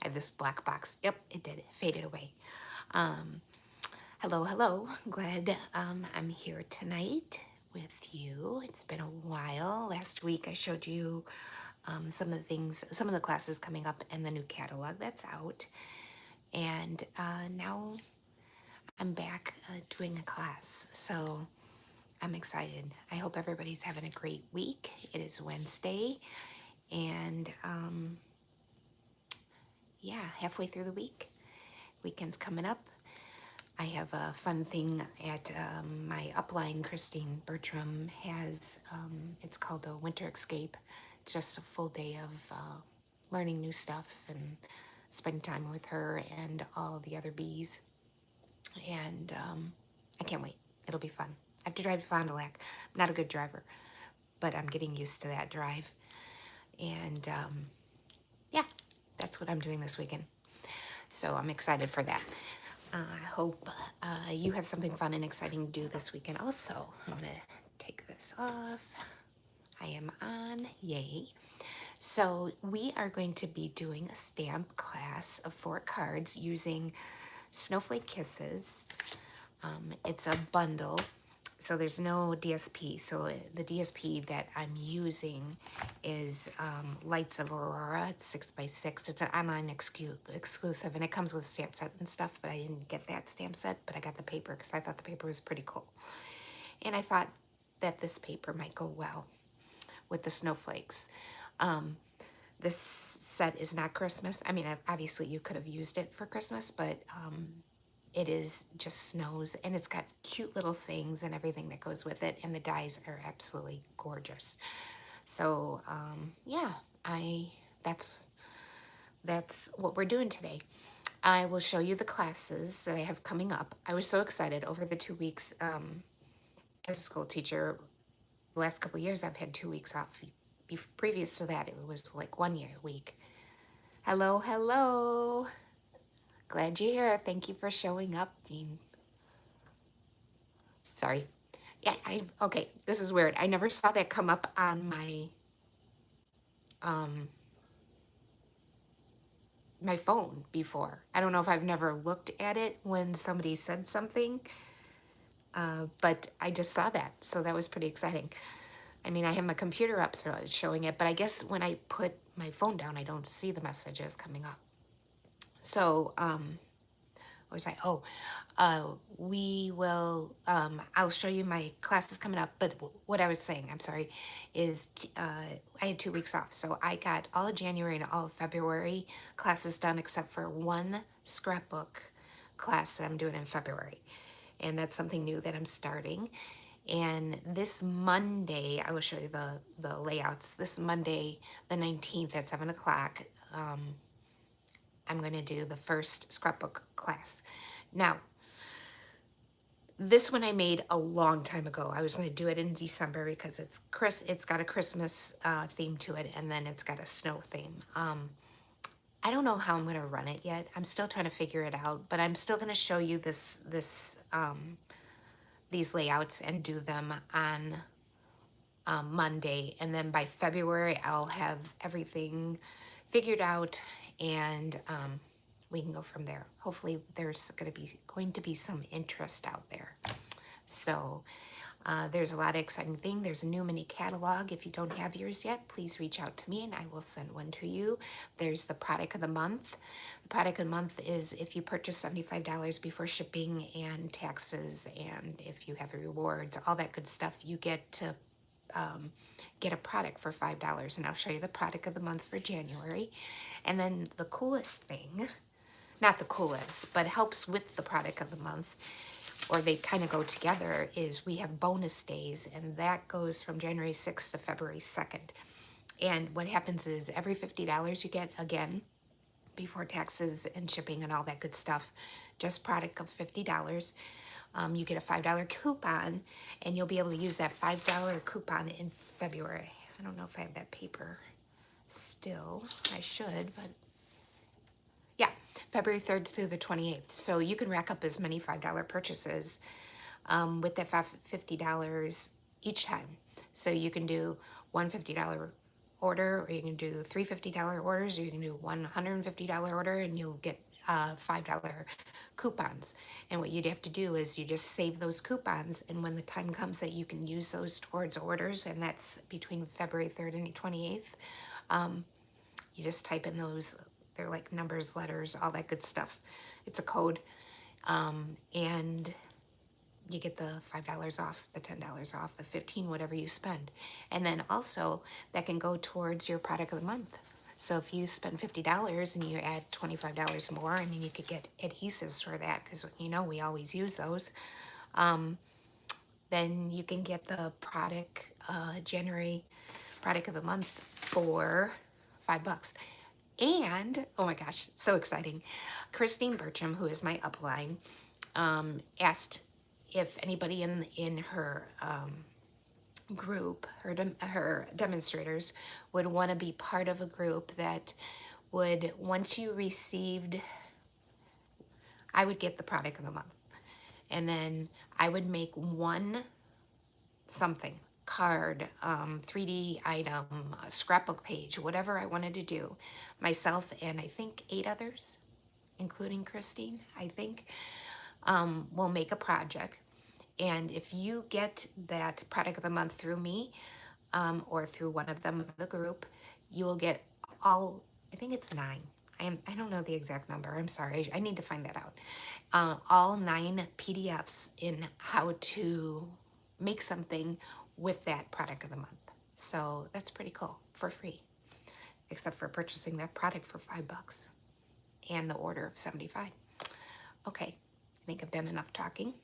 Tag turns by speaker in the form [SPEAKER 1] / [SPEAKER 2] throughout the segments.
[SPEAKER 1] I have this black box. Yep, it did. It faded away. Um, hello, hello. Glad I'm here tonight with you. It's been a while. Last week I showed you some of the things, some of the classes coming up and the new catalog that's out. And now I'm back doing a class. So I'm excited. I hope everybody's having a great week. It is Wednesday. And yeah, halfway through the week. Weekend's coming up. I have a fun thing at my upline. Christine Bertram has, it's called a Winter Escape. It's just a full day of learning new stuff and spending time with her and all the other bees. And I can't wait. It'll be fun. I have to drive to Fond du Lac. I'm not a good driver, but I'm getting used to that drive. And yeah, that's what I'm doing this weekend. So I'm excited for that. I hope you have something fun and exciting to do this weekend also. I'm going to take this off. I am on. Yay. So we are going to be doing a stamp class of 4 cards using Snowflake Kisses. It's a bundle. So there's no DSP. So the DSP that I'm using is Lights of Aurora. It's 6x6. It's an online exclusive, and it comes with a stamp set and stuff, but I didn't get that stamp set, but I got the paper because I thought the paper was pretty cool. And I thought that this paper might go well with the snowflakes. This set is not Christmas. I mean, obviously you could have used it for Christmas, but it is just snows, and it's got cute little sayings and everything that goes with it, and the dies are absolutely gorgeous. So yeah, that's what we're doing today. I will show you the classes that I have coming up. I was so excited over the 2 weeks as a school teacher. The last couple of years I've had 2 weeks off. Previous to that, it was like 1 year a week. Hello, hello. Glad you're here. Thank you for showing up, Dean. Sorry. Yeah, okay, this is weird. I never saw that come up on my phone before. I don't know if I've never looked at it when somebody said something, but I just saw that, so that was pretty exciting. I mean, I have my computer up, so it's showing it, but I guess when I put my phone down, I don't see the messages coming up. So, what was I? Oh, we will, I'll show you my classes coming up, but what I was saying, I'm sorry, is I had 2 weeks off. So I got all of January and all of February classes done except for one scrapbook class that I'm doing in February. And that's something new that I'm starting. And this Monday, I will show you the layouts. This Monday, the 19th at 7 o'clock, I'm going to do the first scrapbook class. Now, this one I made a long time ago. I was going to do it in December because it's got a Christmas theme to it, and then it's got a snow theme. I don't know how I'm going to run it yet. I'm still trying to figure it out, but I'm still going to show you these layouts and do them on Monday, and then by February I'll have everything figured out, and we can go from there. Hopefully there's going to be some interest out there. So there's a lot of exciting things. There's a new mini catalog. If you don't have yours yet, please reach out to me and I will send one to you. There's the product of the month. The product of the month is if you purchase $75 before shipping and taxes, and if you have rewards, all that good stuff, you get to get a product for $5. And I'll show you the product of the month for January. And then the coolest thing, not the coolest, but helps with the product of the month, or they kind of go together, is we have bonus days, and that goes from January 6th to February 2nd. And what happens is every $50 you get, again, before taxes and shipping and all that good stuff, just product of $50, you get a $5 coupon, and you'll be able to use that $5 coupon in February. I don't know if I have that paper still. I should, but yeah, February 3rd through the 28th. So you can rack up as many $5 purchases with that $50 each time. So you can do one $50 order, or you can do three $50 orders, or you can do one $150 order, and you'll get $5 coupons. And what you'd have to do is you just save those coupons, and when the time comes that you can use those towards orders, and that's between February 3rd and 28th, you just type in those. They're like numbers, letters, all that good stuff. It's a code, and you get the $5 off, the $10 off, the 15, whatever you spend. And then also that can go towards your product of the month. So if you spend $50 and you add $25 more, I mean, you could get adhesives for that, because you know we always use those. Then you can get the product, January product of the month for $5. And oh my gosh, so exciting! Christine Bertram, who is my upline, asked if anybody in her group, her demonstrators, would want to be part of a group that would, once you received, I would get the product of the month, and then I would make one something, card, 3D item, a scrapbook page, whatever I wanted to do, myself and I think 8 others, including Christine, I think, will make a project. And if you get that product of the month through me, or through one of them of the group, you will get all, I think it's 9. I don't know the exact number. I'm sorry. I need to find that out. All 9 PDFs in how to make something with that product of the month. So that's pretty cool, for free, except for purchasing that product for $5 and the order of 75. Okay, I think I've done enough talking.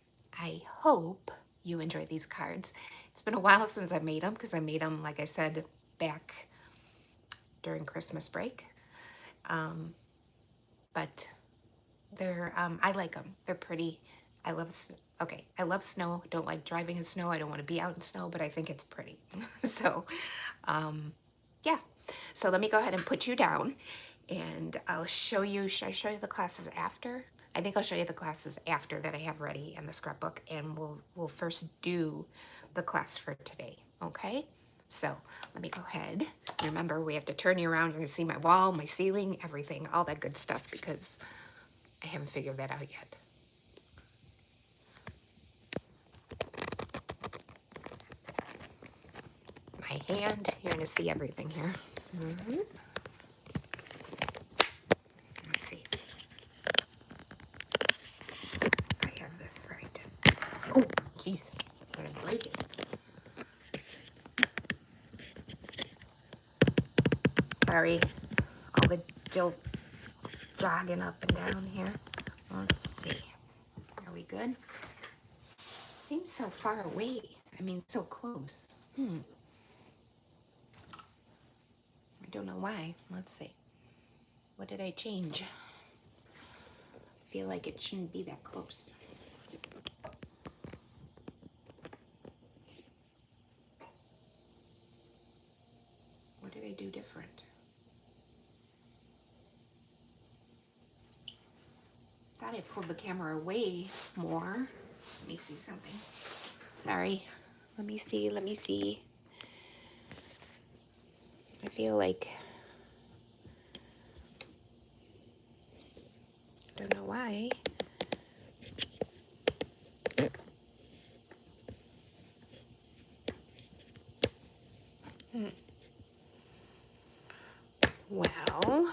[SPEAKER 1] I hope you enjoy these cards. It's been a while since I made them, because I made them, like I said, back during Christmas break. But they're, I like them. They're pretty. I love snow. Don't like driving in snow. I don't want to be out in snow, but I think it's pretty. So, yeah. So let me go ahead and put you down, and I'll show you. Should I show you the classes after? I think I'll show you the classes after that I have ready and the scrapbook, and we'll first do the class for today, okay? So let me go ahead. Remember, we have to turn you around. You're gonna see my wall, my ceiling, everything, all that good stuff, because I haven't figured that out yet. My hand, you're gonna see everything here. Let's see. I have this right. Oh, jeez, I'm gonna break it. Sorry, all the jogging up and down here. Let's see. Are we good? Seems so far away. I mean, so close. I don't know why. Let's see. What did I change? I feel like it shouldn't be that close. What did I do different? Thought I pulled the camera away more. Let me see something. Sorry. Let me see. I feel like, don't know why. Well,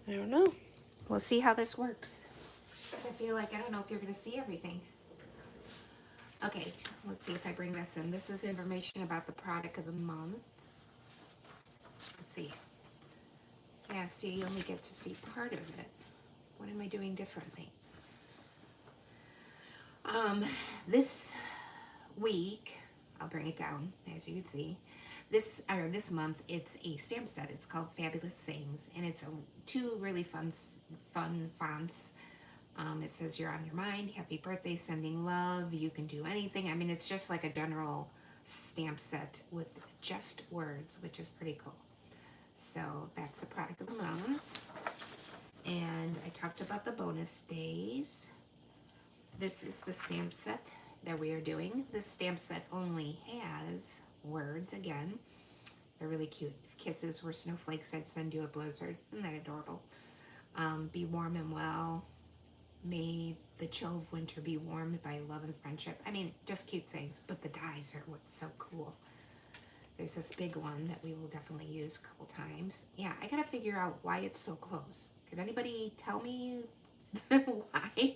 [SPEAKER 1] I don't know. We'll see how this works. Because I feel like, I don't know if you're going to see everything. Okay, let's see if I bring this in. This is information about the product of the month. Let's see. Yeah, see, you only get to see part of it. What am I doing differently? This week, I'll bring it down, as you can see. This month, it's a stamp set. It's called Fabulous Sayings, and it's 2 really fun fonts. It says "You're on your mind," "Happy birthday," "Sending love," "You can do anything." I mean, it's just like a general stamp set with just words, which is pretty cool. So that's the product of the month. And I talked about the bonus days. This is the stamp set that we are doing. This stamp set only has words again. They're really cute. If kisses were snowflakes, I'd send you a blizzard. Isn't that adorable? Be warm and well. May the chill of winter be warmed by love and friendship. I mean, just cute things, but the dies are what's so cool. There's this big one that we will definitely use a couple times. Yeah, I gotta figure out why it's so close. Could anybody tell me why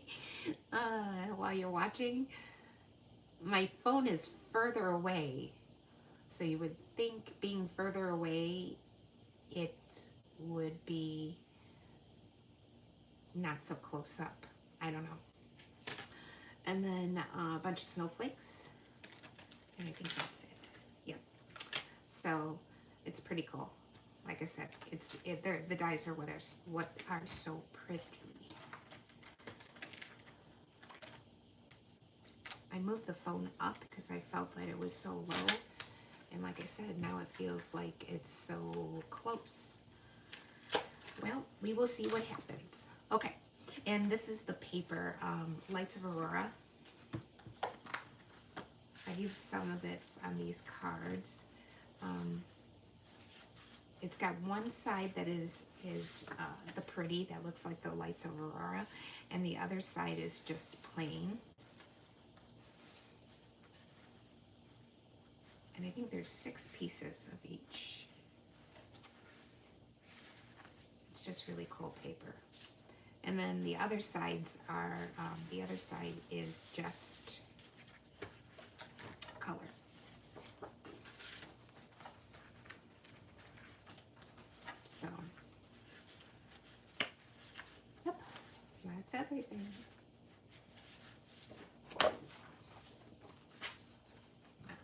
[SPEAKER 1] while you're watching? My phone is further away, so you would think being further away, it would be not so close up. I don't know. And then a bunch of snowflakes, and I think that's it. Yep. So it's pretty cool. Like I said, the dies are what are so pretty. I moved the phone up because I felt that it was so low, and like I said, now it feels like it's so close. Well, we will see what happens. Okay, and this is the paper, Lights of Aurora. I've used some of it on these cards. It's got one side that is the pretty, that looks like the Lights of Aurora, and the other side is just plain. And I think there's 6 pieces of each. It's just really cool paper. And then the other sides are, the other side is just color. So, yep, that's everything. Like that.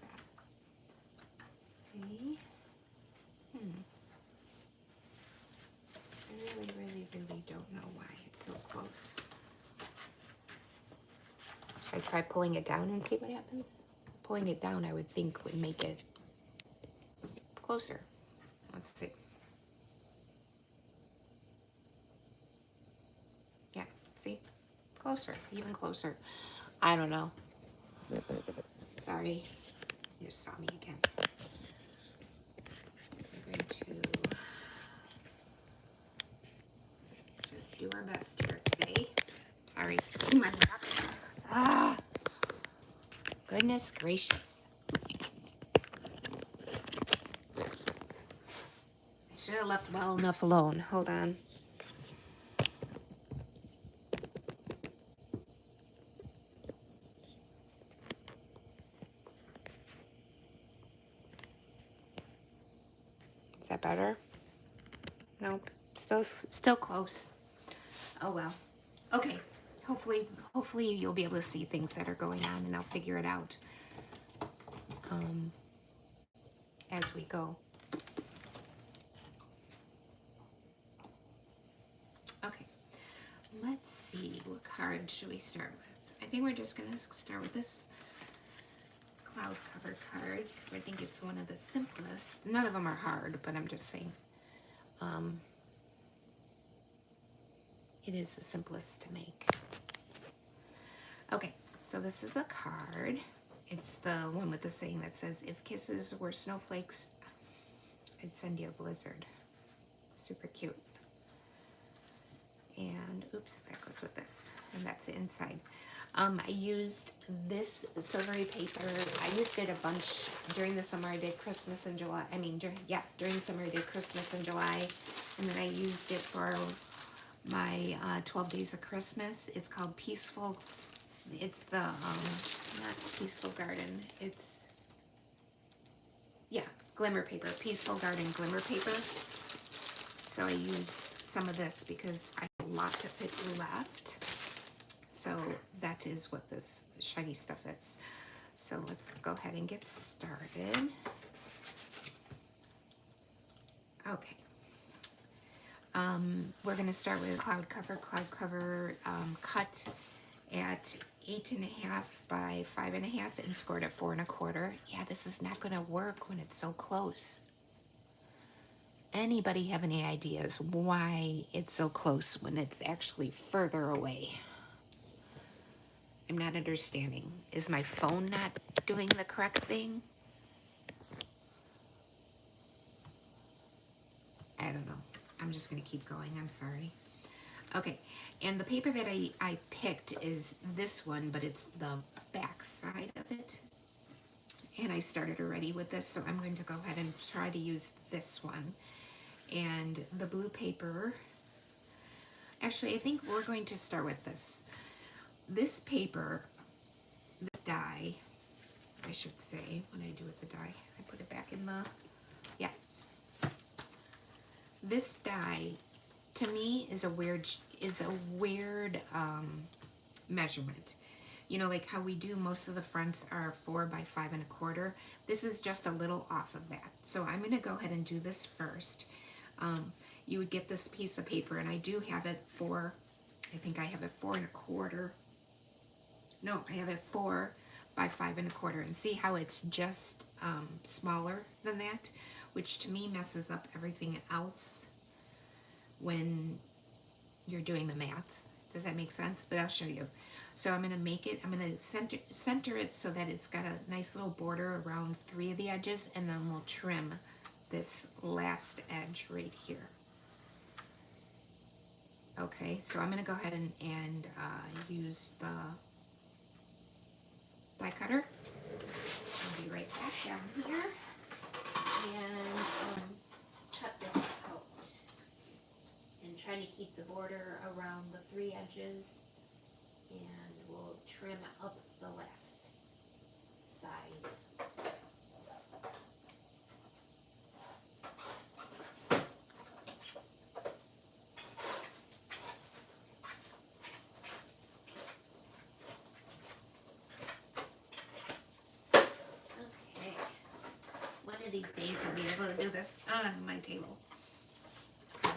[SPEAKER 1] See? I really don't know why it's so close. Should I try pulling it down and see what happens? Pulling it down, I would think, would make it closer. Let's see. Yeah, see? Closer, even closer. I don't know. Sorry, you just saw me again. We're going to just do our best here today. Sorry, see my lap? Ah, goodness gracious. I should have left well enough alone. Hold on. Is that better? Nope. Still close. Oh well. Okay. Hopefully you'll be able to see things that are going on, and I'll figure it out as we go. Okay. Let's see, what card should we start with? I think we're just gonna start with this cloud cover card because I think it's one of the simplest. None of them are hard, but I'm just saying. It is the simplest to make. Okay, so this is the card. It's the one with the saying that says, if kisses were snowflakes, I'd send you a blizzard. Super cute. And oops, that goes with this. And that's the inside. I used this silvery paper. I used it a bunch during the summer. I did Christmas in July. During the summer I did Christmas in July. And then I used it for my 12 Days of Christmas. It's called Peaceful. It's the, not Peaceful Garden. It's, yeah, glimmer paper. Peaceful Garden glimmer paper. So I used some of this because I have a lot to fit left. So that is what this shiny stuff is. So let's go ahead and get started. Okay. We're going to start with cloud cover. Cloud cover cut at 8.5 by 5.5 and scored at 4 1/4. Yeah, this is not going to work when it's so close. Anybody have any ideas why it's so close when it's actually further away? I'm not understanding. Is my phone not doing the correct thing? don't know. I'm just gonna keep going, I'm sorry. Okay, and the paper that I picked is this one, but it's the back side of it. And I started already with this, so I'm going to go ahead and try to use this one. And the blue paper, actually I think we're going to start with this. This paper, this die, I should say, what did I do with the die? I put it back in the, yeah. This die, to me, is a weird measurement. You know, like how we do most of the fronts are 4 by 5.25. This is just a little off of that. So I'm gonna go ahead and do this first. You would get this piece of paper, and I do have it for, I think I have it 4.25. No, I have it 4 by 5.25, and see how it's just smaller than that, which to me messes up everything else when you're doing the maths. Does that make sense? But I'll show you. So I'm gonna make it, I'm gonna center it so that it's got a nice little border around 3 of the edges, and then we'll trim this last edge right here. Okay, so I'm gonna go ahead and use the die cutter. I'll be right back down here and cut this out. And trying to keep the border around the 3 edges, and we'll trim up the last side. Okay, one of these days I'll be able to do this on my table. So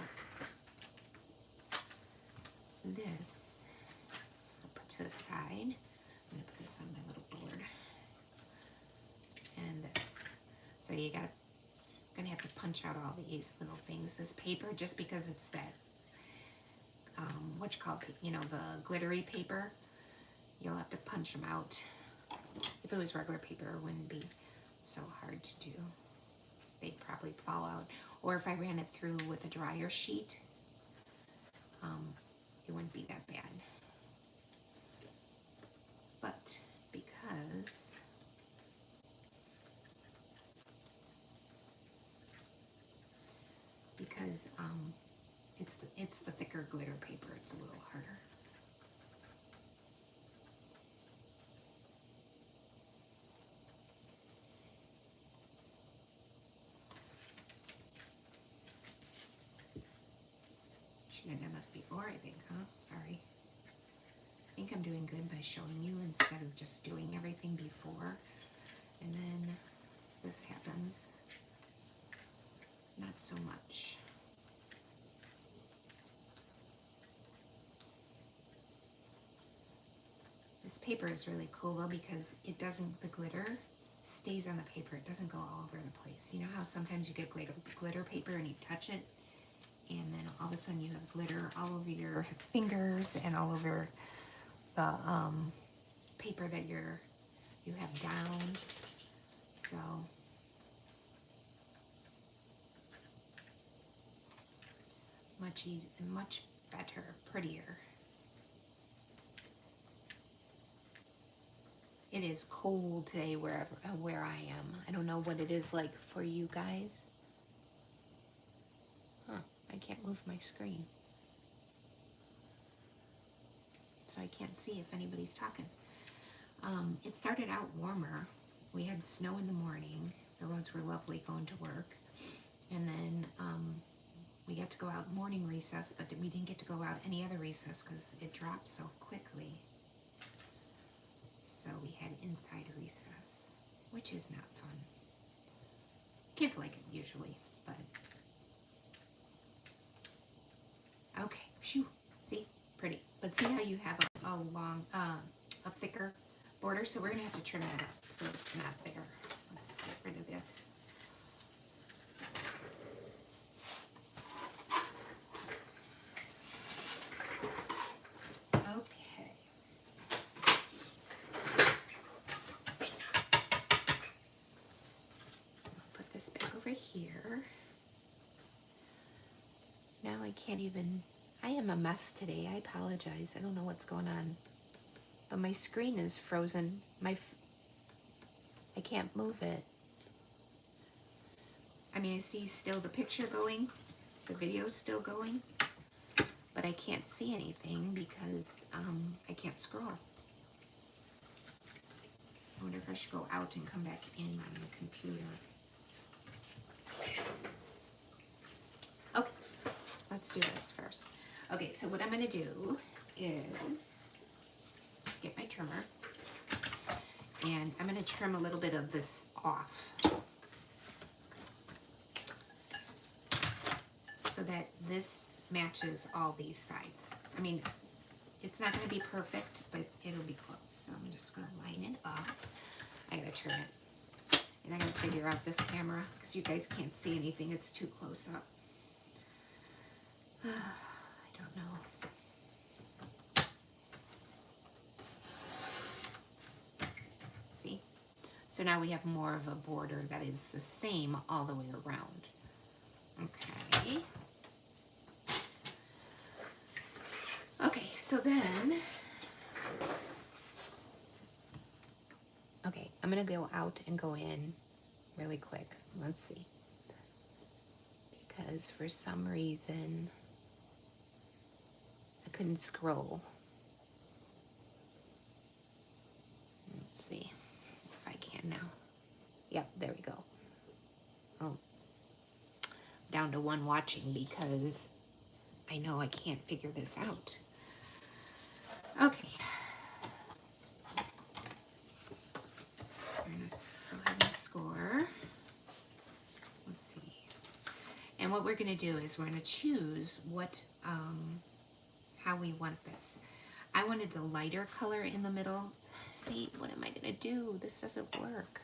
[SPEAKER 1] this I'll put to the side. I'm gonna put this on my little board. And this. So you gonna have to punch out all these little things. This paper, just because it's that what you call it, you know, the glittery paper, you'll have to punch them out. If it was regular paper, it wouldn't be so hard to do. They'd probably fall out. Or if I ran it through with a dryer sheet, it wouldn't be that bad. But because it's the thicker glitter paper, it's a little harder. Should have done this before, I think, huh? Sorry. I think I'm doing good by showing you instead of just doing everything before. And then this happens. Not so much. This paper is really cool though, because it doesn't, the glitter stays on the paper. It doesn't go all over the place. You know how sometimes you get glitter paper and you touch it, and then all of a sudden you have glitter all over your fingers and all over the paper that you have down. So much easier, much better, prettier. It is cold today where I am. I don't know what it is like for you guys. Huh, I can't move my screen. So I can't see if anybody's talking. It started out warmer. We had snow in the morning. The roads were lovely going to work. And then we got to go out morning recess, but we didn't get to go out any other recess because it dropped so quickly. So we had inside recess, which is not fun. Kids like it usually, but okay, phew, see, pretty. But see how you have a long, a thicker border? So we're gonna have to trim it up so it's not there. Let's get rid of this. Here. I can't even, I am a mess today. I apologize. I don't know what's going on. But my screen is frozen. I can't move it. I mean, I see still the picture going. The video's still going. But I can't see anything because I can't scroll. I wonder if I should go out and come back in on the computer. Okay, let's do this first. Okay, so what I'm gonna do is get my trimmer and I'm gonna trim a little bit of this off so that this matches all these sides. I mean, it's not gonna be perfect, but it'll be close. So I'm just gonna line it up. I gotta turn it. And I gotta figure out this camera because you guys can't see anything. It's too close up. I don't know. See? So now we have more of a border that is the same all the way around. Okay. Okay, so then, okay, I'm gonna go out and go in really quick. Let's see. Because for some reason, I couldn't scroll. Let's see if I can now. Yep, there we go. Oh, down to one watching because I know I can't figure this out. Okay. Let's go ahead and score. Let's see. And what we're going to do is we're going to choose what, how we want this. I wanted the lighter color in the middle. See, what am I going to do? This doesn't work.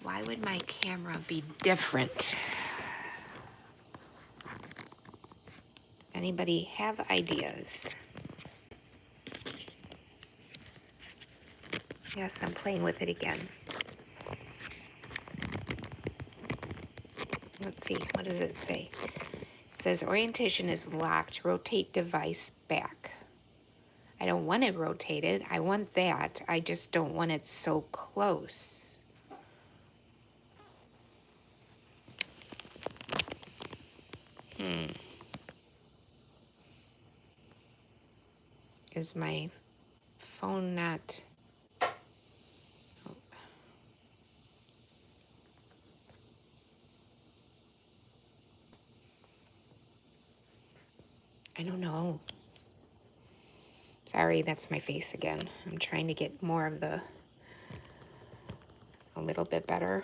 [SPEAKER 1] Why would my camera be different? Anybody have ideas? Yes, I'm playing with it again. Let's see, what does it say? It says orientation is locked, rotate device back. I don't want it rotated, I want that. I just don't want it so close. Is my phone not? Oh. I don't know. Sorry, that's my face again. I'm trying to get more of the, a little bit better.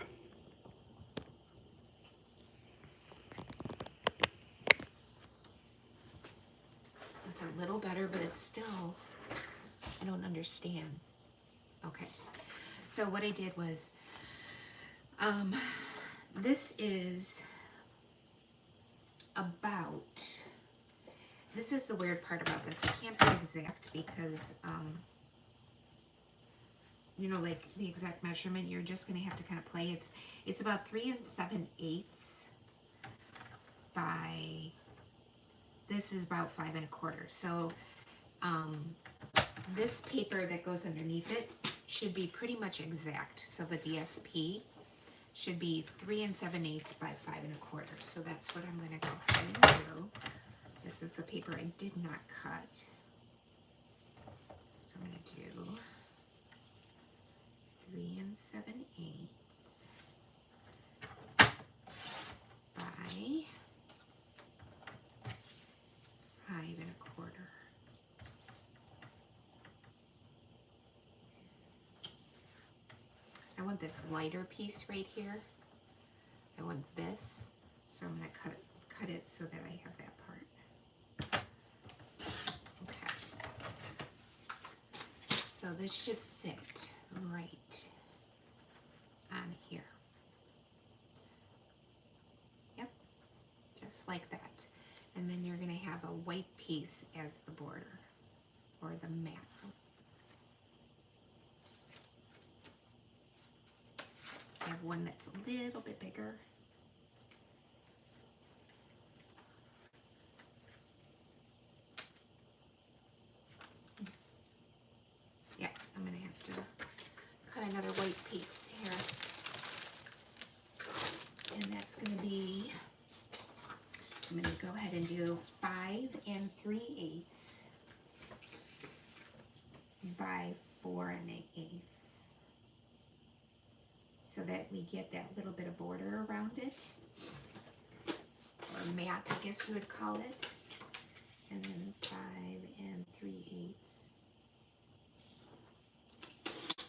[SPEAKER 1] It's a little better, but it's still, I don't understand. Okay, so what I did was, this is about, this is the weird part about this. I can't be exact because, you know, like the exact measurement, you're just gonna have to kind of play. It's about 3 7/8 by, this is about 5 1/4. So this paper that goes underneath it should be pretty much exact. So the DSP should be 3 7/8 by 5 1/4. So that's what I'm gonna go ahead and do. This is the paper I did not cut. So I'm gonna do 3 7/8 by 5 1/4. I want this lighter piece right here. I want this, so I'm gonna cut it so that I have that part. Okay. So this should fit right on here. Yep, just like that. And then you're gonna have a white piece as the border, or the mat. I have one that's a little bit bigger. Yeah, I'm gonna have to cut another white piece here. And that's gonna be, I'm gonna go ahead and do 5 3/8 by 4 1/8. So that we get that little bit of border around it. Or mat, I guess you would call it. And then 5 3/8.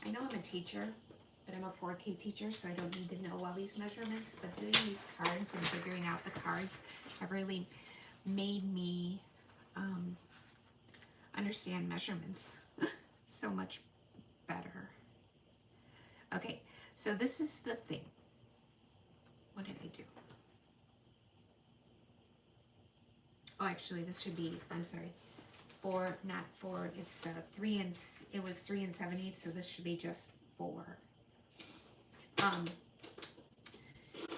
[SPEAKER 1] I know I'm a teacher, but I'm a 4K teacher, so I don't need to know all these measurements, but doing these cards and figuring out the cards have really made me understand measurements so much better. Okay, so this is the thing. What did I do? Oh, actually, this should be, I'm sorry, 4, not 4, it's 3 and, it was 3 7/8, so this should be just 4.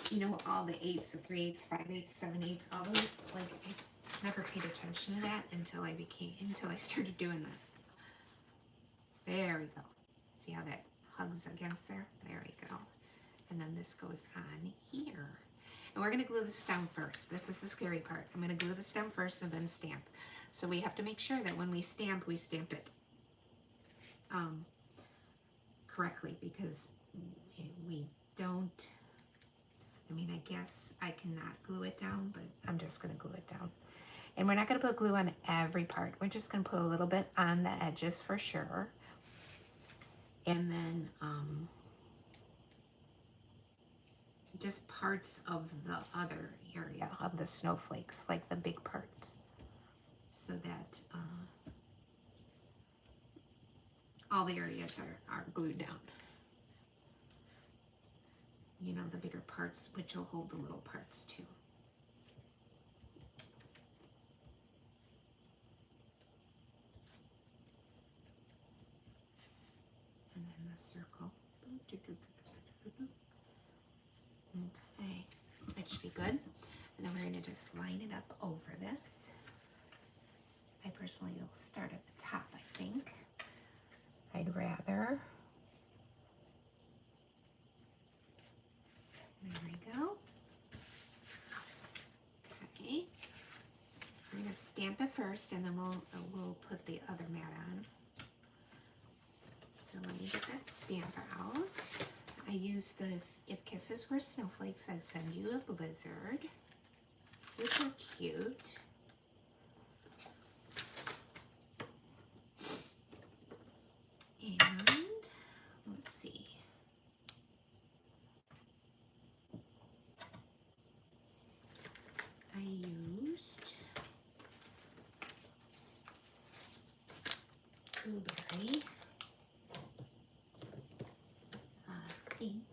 [SPEAKER 1] You know, all the 8s, the 3/8, 5/8, 7/8, all those, like, I never paid attention to that until I started doing this. There we go. See how that hugs against there? There we go. And then this goes on here. And we're gonna glue the stem first. This is the scary part. I'm gonna glue the stem first and then stamp. So we have to make sure that when we stamp it correctly, because we don't, I mean, I guess I cannot glue it down, but I'm just gonna glue it down. And we're not gonna put glue on every part. We're just gonna put a little bit on the edges for sure. And then just parts of the other area of the snowflakes, like the big parts, so that all the areas are glued down. You know, the bigger parts, which will hold the little parts too. And then the circle. Okay, that should be good. And then we're gonna just line it up over this. I personally will start at the top, I think. I'd rather. There we go. Okay. I'm gonna stamp it first, and then we'll put the other mat on. So let me get that stamp out. I use the If Kisses Were Snowflakes, I'd Send You a Blizzard. Super cute. And let's see. I used blueberry, pink.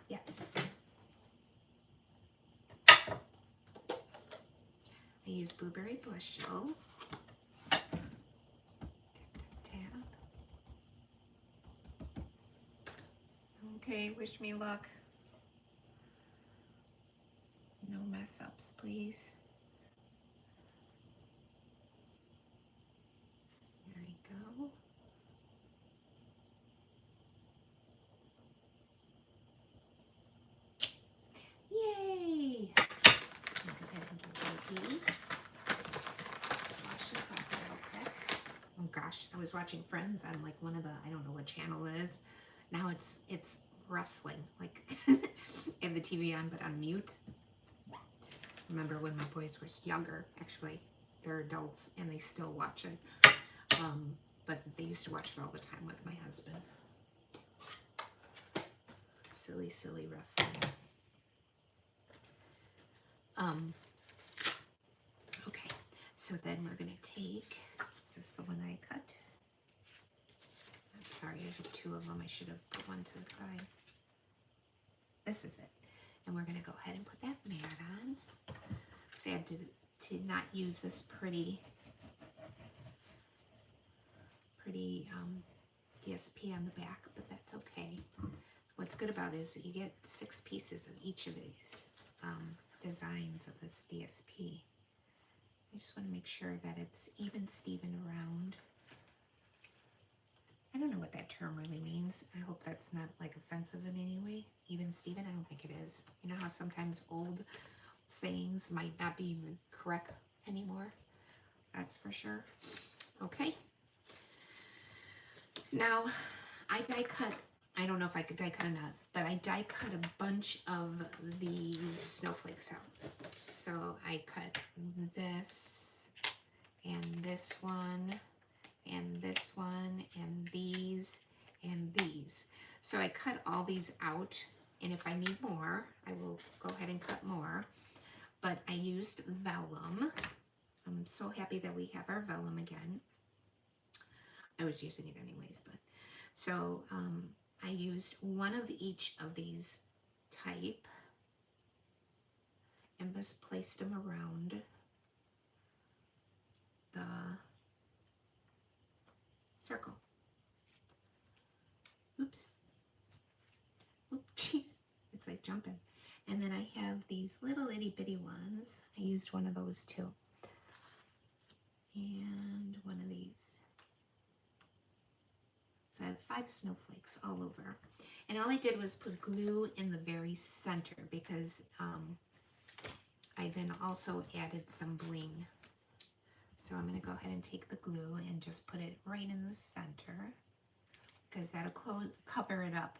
[SPEAKER 1] Yes. I use blueberry bushel. Tap, tap, tap. Okay, wish me luck. No mess ups, please. There we go. Yay! Go ahead and give it a wash this off real quick. Oh gosh, I was watching Friends on like one of the, I don't know what channel it is. Now it's wrestling. Like I have the TV on but on mute. Remember when my boys were younger, actually, they're adults and they still watch it. But they used to watch it all the time with my husband. Silly, silly wrestling. Okay, so then we're gonna take, is this the one I cut? I'm sorry, I have 2 of them. I should have put one to the side. This is it. And we're gonna go ahead and put that mat on. Sad to not use this pretty DSP on the back, but that's okay. What's good about it is that you get 6 pieces of each of these designs of this DSP. I just want to make sure that it's even Steven around. I don't know what that term really means. I hope that's not like offensive in any way. Even Steven, I don't think it is. You know how sometimes old sayings might not be correct anymore? That's for sure. Okay. Now, I die cut, I don't know if I could die cut enough, but I die cut a bunch of these snowflakes out. So I cut this, and this one, and this one, and these, and these. So I cut all these out, and if I need more, I will go ahead and cut more. But I used vellum. I'm so happy that we have our vellum again. I was using it anyways, but so I used one of each of these type and just placed them around the circle. Oops. Oop, jeez, it's like jumping. And then I have these little itty bitty ones. I used one of those too. And one of these. So I have 5 snowflakes all over. And all I did was put glue in the very center because I then also added some bling. So I'm going to go ahead and take the glue and just put it right in the center because that'll cover it up.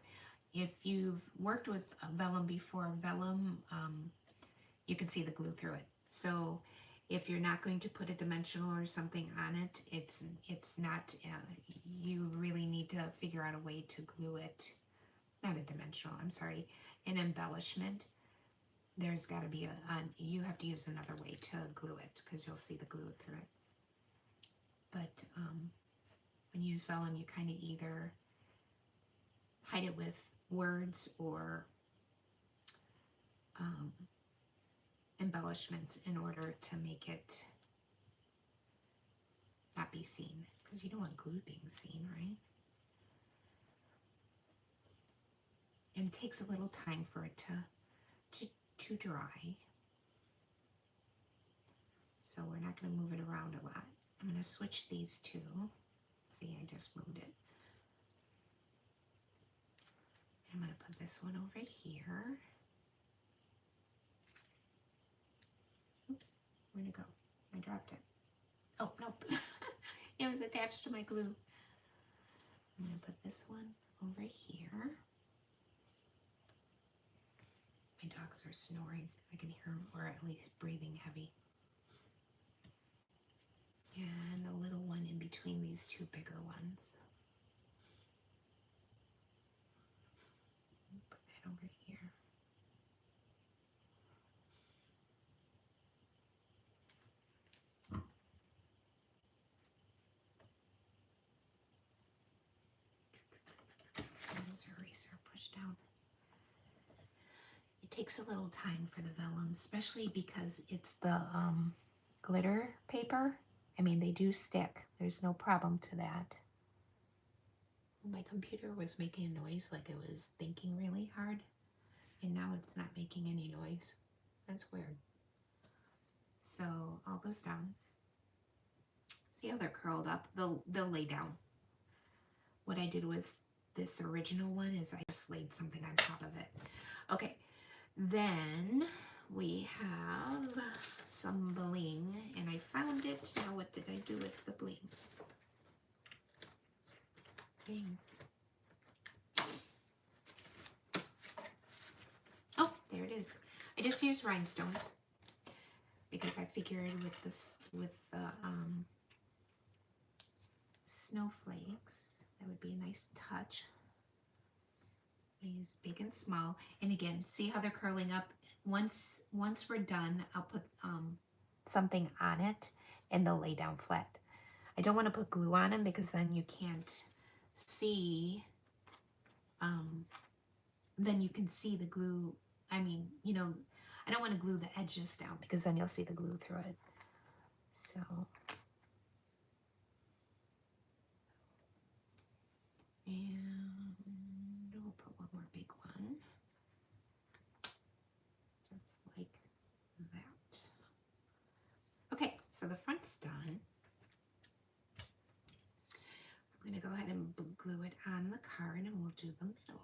[SPEAKER 1] If you've worked with vellum before, vellum, you can see the glue through it. So if you're not going to put a dimensional or something on it, it's not, you really need to figure out a way to glue it. Not a dimensional, I'm sorry, an embellishment. There's got to be you have to use another way to glue it because you'll see the glue through it. But when you use vellum, you kind of either hide it with words or embellishments in order to make it not be seen, because you don't want glue being seen, right? And it takes a little time for it to dry. So we're not going to move it around a lot. I'm going to switch these two. See, I just moved it. I'm going to put this one over here. Oops, where'd it go? I dropped it. Oh, nope. It was attached to my glue. I'm going to put this one over here. My dogs are snoring. I can hear them, or at least breathing heavy. And the little one in between these 2 bigger ones. Put that over here. There's our eraser pushed down. It takes a little time for the vellum, especially because it's the glitter paper. I mean, they do stick. There's no problem to that. My computer was making a noise like it was thinking really hard, and now it's not making any noise. That's weird. So all goes down. See how they're curled up? They'll lay down. What I did with this original one is I just laid something on top of it. Okay, then we have some bling, and I found it. Now what did I do with the bling? Dang. Oh, there it is. I just used rhinestones because I figured with this, with the snowflakes, that would be a nice touch. I use big and small, and again, see how they're curling up. Once we're done, I'll put something on it, and they'll lay down flat. I don't want to put glue on them because then you can't see. Then you can see the glue. I mean, you know, I don't want to glue the edges down because then you'll see the glue through it. So So the front's done. I'm going to go ahead and glue it on the card, and we'll do the middle.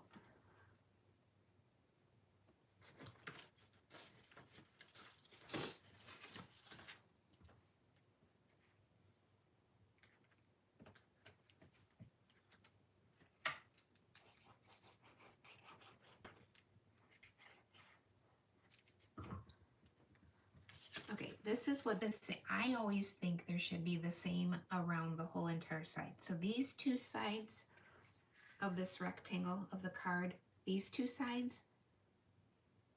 [SPEAKER 1] Okay, this is what this, I always think there should be the same around the whole entire side. So these two sides of this rectangle of the card, these two sides,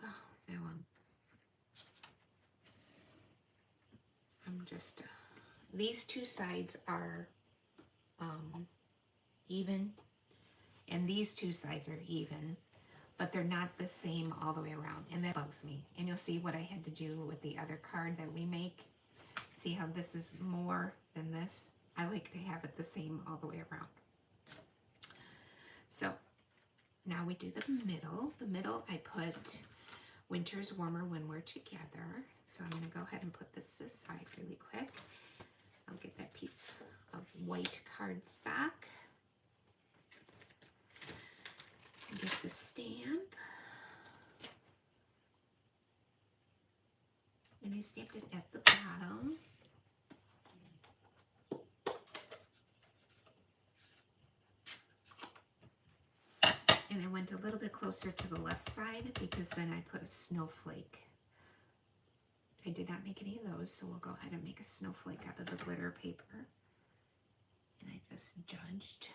[SPEAKER 1] oh, now I'm just, these two sides are even, and these two sides are even, but they're not the same all the way around, and that bugs me. And you'll see what I had to do with the other card that we make. See how this is more than this? I like to have it the same all the way around. So now we do the middle. The middle, I put winter's warmer when we're together. So I'm gonna go ahead and put this aside really quick. I'll get that piece of white cardstock. Get the stamp. And I stamped it at the bottom. And I went a little bit closer to the left side because then I put a snowflake. I did not make any of those, so we'll go ahead and make a snowflake out of the glitter paper. And I just judged.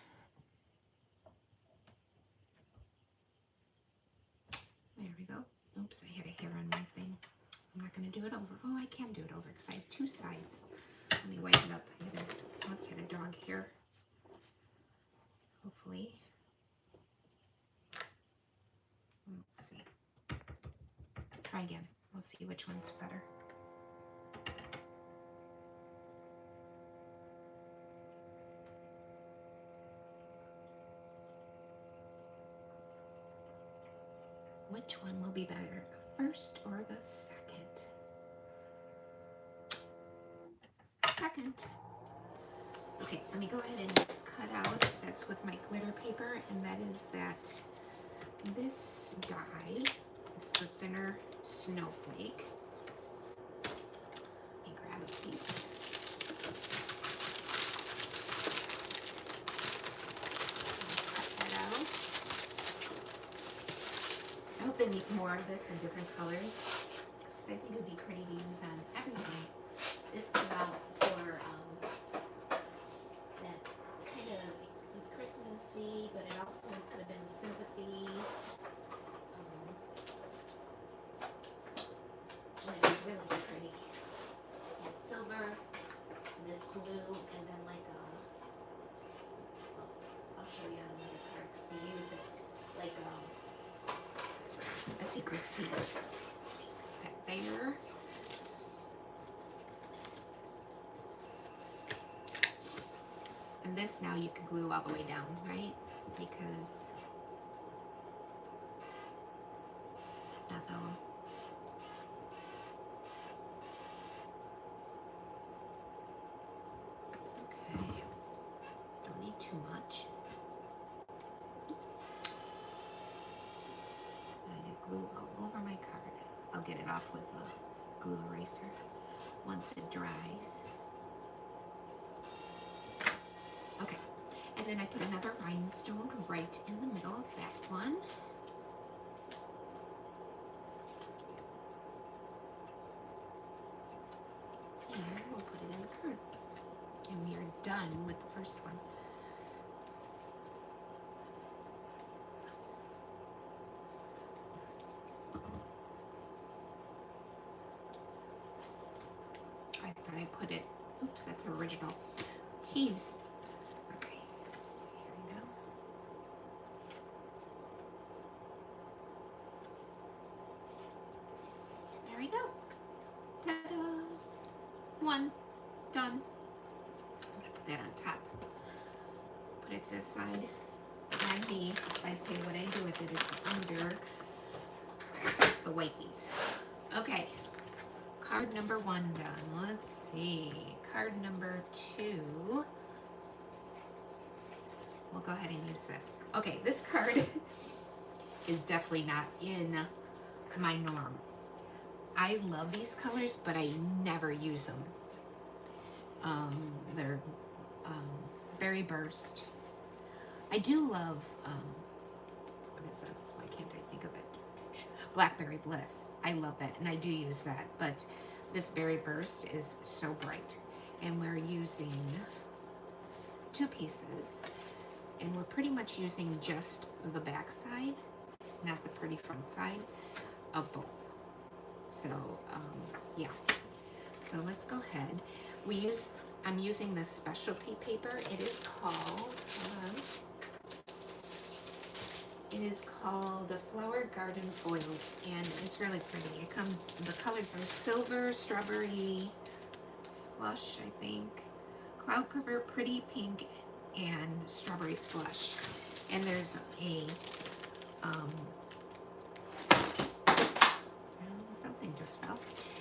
[SPEAKER 1] There we go. Oops, I had a hair on my thing. I'm not going to do it over. Oh, I can do it over because I have two sides. Let me wipe it up. I must have had a dog hair. Hopefully. Let's see. Try again. We'll see which one's better. Which one will be better, the first or the second? Second. Okay, let me go ahead and cut out. That's with my glitter paper, and that is that this die. It's the thinner snowflake. Let me grab a piece. Cut that out. I hope they make more of this in different colors. So I think it would be pretty to use on everything. This came out for that kind of, it was Christmassy, but it also could have been sympathy. And it was really pretty. And silver, and this blue, and then like well, I'll show you on another card because we use it like a secret seed. That there. And this now you can glue all the way down, right? Because it's not vellum. Okay, don't need too much. Oops. I get glue all over my card. I'll get it off with a glue eraser once it dries. Okay, and then I put another rhinestone right in the middle of that one. And we'll put it in the card. And we are done with the first one. I thought I put it, oops, that's original. Jeez. Okay, here we go. There we go. Ta-da! One. Done. I'm gonna put that on top. Put it to the side. And if I say what I do with it, it's under the whiteys. Okay. card number 1 done. Let's see. Card number 2. We'll go ahead and use this. Okay, this card is definitely not in my norm. I love these colors, but I never use them. They're Berry Burst. I do love, what is this? Why can't I think of it? Blackberry Bliss. I love that, and I do use that, but this Berry Burst is so bright. And we're using 2 pieces, and we're pretty much using just the back side, not the pretty front side of both. So, yeah. So let's go ahead. I'm using this specialty paper. It is called the Flower Garden Foils, and it's really pretty. The colors are silver, strawberry, slush, I think, cloud cover, pretty pink, and strawberry slush. And there's a, something just fell.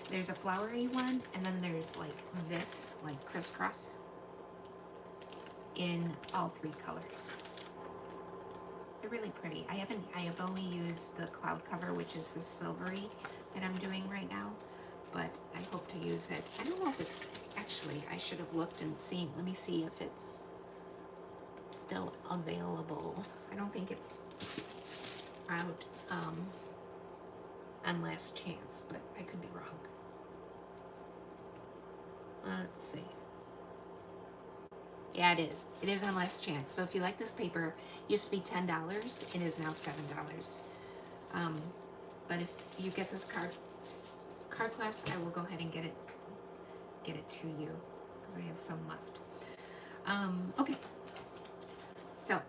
[SPEAKER 1] There's a flowery one, and then there's like this, like crisscross, in all 3 colors. They're really pretty. I have only used the cloud cover, which is the silvery that I'm doing right now, but I hope to use it. I don't know if it's, actually, I should have looked and seen. Let me see if it's still available. I don't think it's out on Last Chance, but I could be wrong. Let's see. Yeah, it is. It is on Last Chance. So if you like this paper, it used to be $10. It is now $7. But if you get this card class, I will go ahead and get it to you because I have some left. Okay. So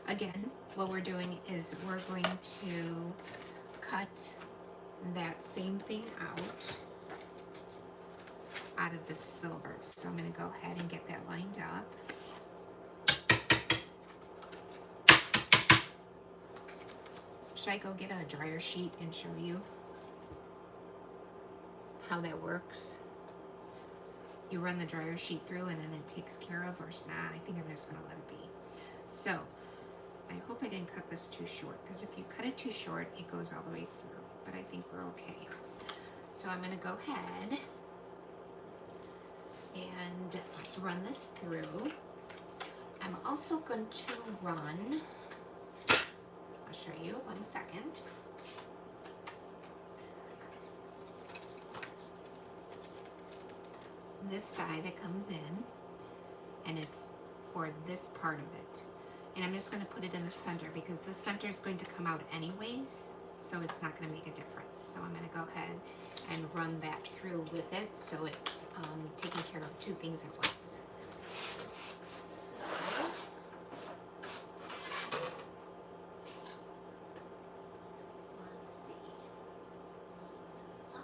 [SPEAKER 1] again, what we're doing is we're going to cut that same thing out of the silver. So I'm going to go ahead and get that lined up. Should I go get a dryer sheet and show you how that works? You run the dryer sheet through and then it takes care of, or nah, I think I'm just going to let it be. So I hope I didn't cut this too short, because if you cut it too short, it goes all the way through, but I think we're okay. So I'm going to go ahead and run this through. I'm also going to run, I'll show you, 1 second. This dye that comes in, and it's for this part of it. And I'm just going to put it in the center because the center is going to come out anyways, so it's not going to make a difference. So I'm going to go ahead and run that through with it, so it's taking care of 2 things at once. So, let's see. This up.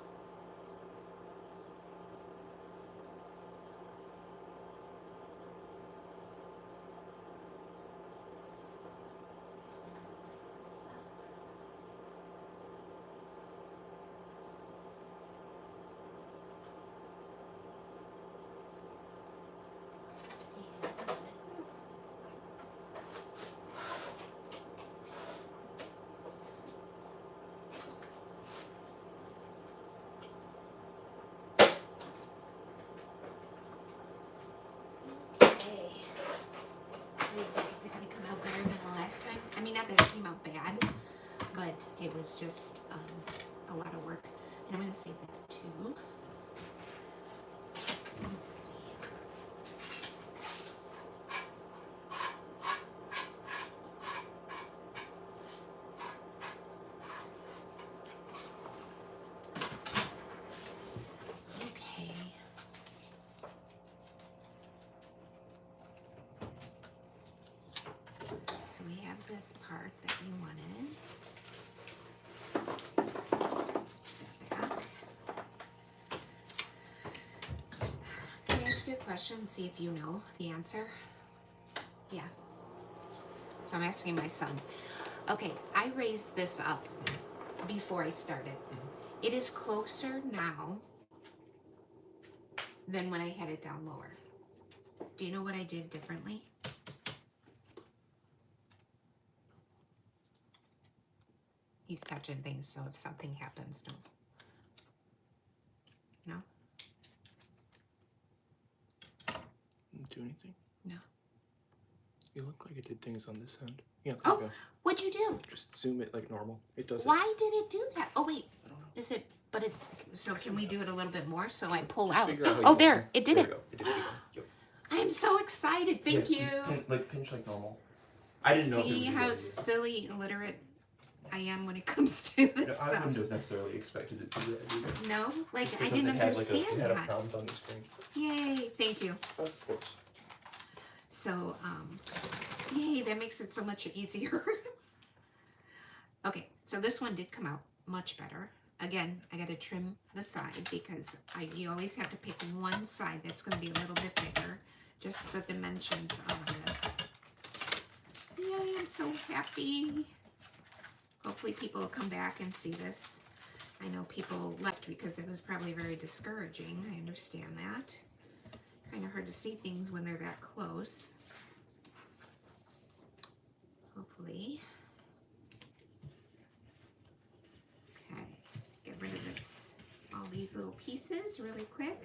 [SPEAKER 1] Is it going to come out better than the last time? I mean, not that it came out bad, but it was just a lot of work. And I'm going to save that too. Let's see. Okay. So we have this part that we wanted. Back. Can I ask you a question and see if you know the answer? Yeah. So I'm asking my son. Okay, I raised this up before I started. It is closer now than when I had it down lower. Do you know what I did differently? He's touching things, so if something happens, don't. No?
[SPEAKER 2] Didn't do anything?
[SPEAKER 1] No.
[SPEAKER 2] You look like it did things on this end. Yeah, there
[SPEAKER 1] Oh,
[SPEAKER 2] you go.
[SPEAKER 1] what'd you do?
[SPEAKER 2] Just zoom it like normal. It does it.
[SPEAKER 1] Why did it do that? Oh, wait.
[SPEAKER 2] I don't know.
[SPEAKER 1] Is it, but it, so can we do it a little bit more so I pull
[SPEAKER 2] Just
[SPEAKER 1] out?
[SPEAKER 2] figure out how
[SPEAKER 1] Oh,
[SPEAKER 2] you
[SPEAKER 1] there,
[SPEAKER 2] want
[SPEAKER 1] it did
[SPEAKER 2] There
[SPEAKER 1] it.
[SPEAKER 2] you go. It did it again. Yep.
[SPEAKER 1] I'm so excited. Thank
[SPEAKER 2] Yeah,
[SPEAKER 1] you.
[SPEAKER 2] just pinch like normal. I didn't know if it
[SPEAKER 1] See
[SPEAKER 2] would do
[SPEAKER 1] how
[SPEAKER 2] that.
[SPEAKER 1] silly illiterate I am when it comes to this
[SPEAKER 2] No, I
[SPEAKER 1] stuff.
[SPEAKER 2] wouldn't have necessarily expected it to do that either.
[SPEAKER 1] No? Like,
[SPEAKER 2] Just
[SPEAKER 1] I
[SPEAKER 2] because
[SPEAKER 1] didn't
[SPEAKER 2] it had, like,
[SPEAKER 1] understand
[SPEAKER 2] it had a
[SPEAKER 1] that.
[SPEAKER 2] prompt on the screen.
[SPEAKER 1] Yay, thank you.
[SPEAKER 2] Of course.
[SPEAKER 1] So, yay, that makes it so much easier. Okay, so this one did come out much better. Again, I got to trim the side because you always have to pick one side that's going to be a little bit bigger. Just the dimensions of this. Yay, I'm so happy. Hopefully people will come back and see this. I know people left because it was probably very discouraging. I understand that. Kind of hard to see things when they're that close. Hopefully. Okay, get rid of this, all these little pieces really quick.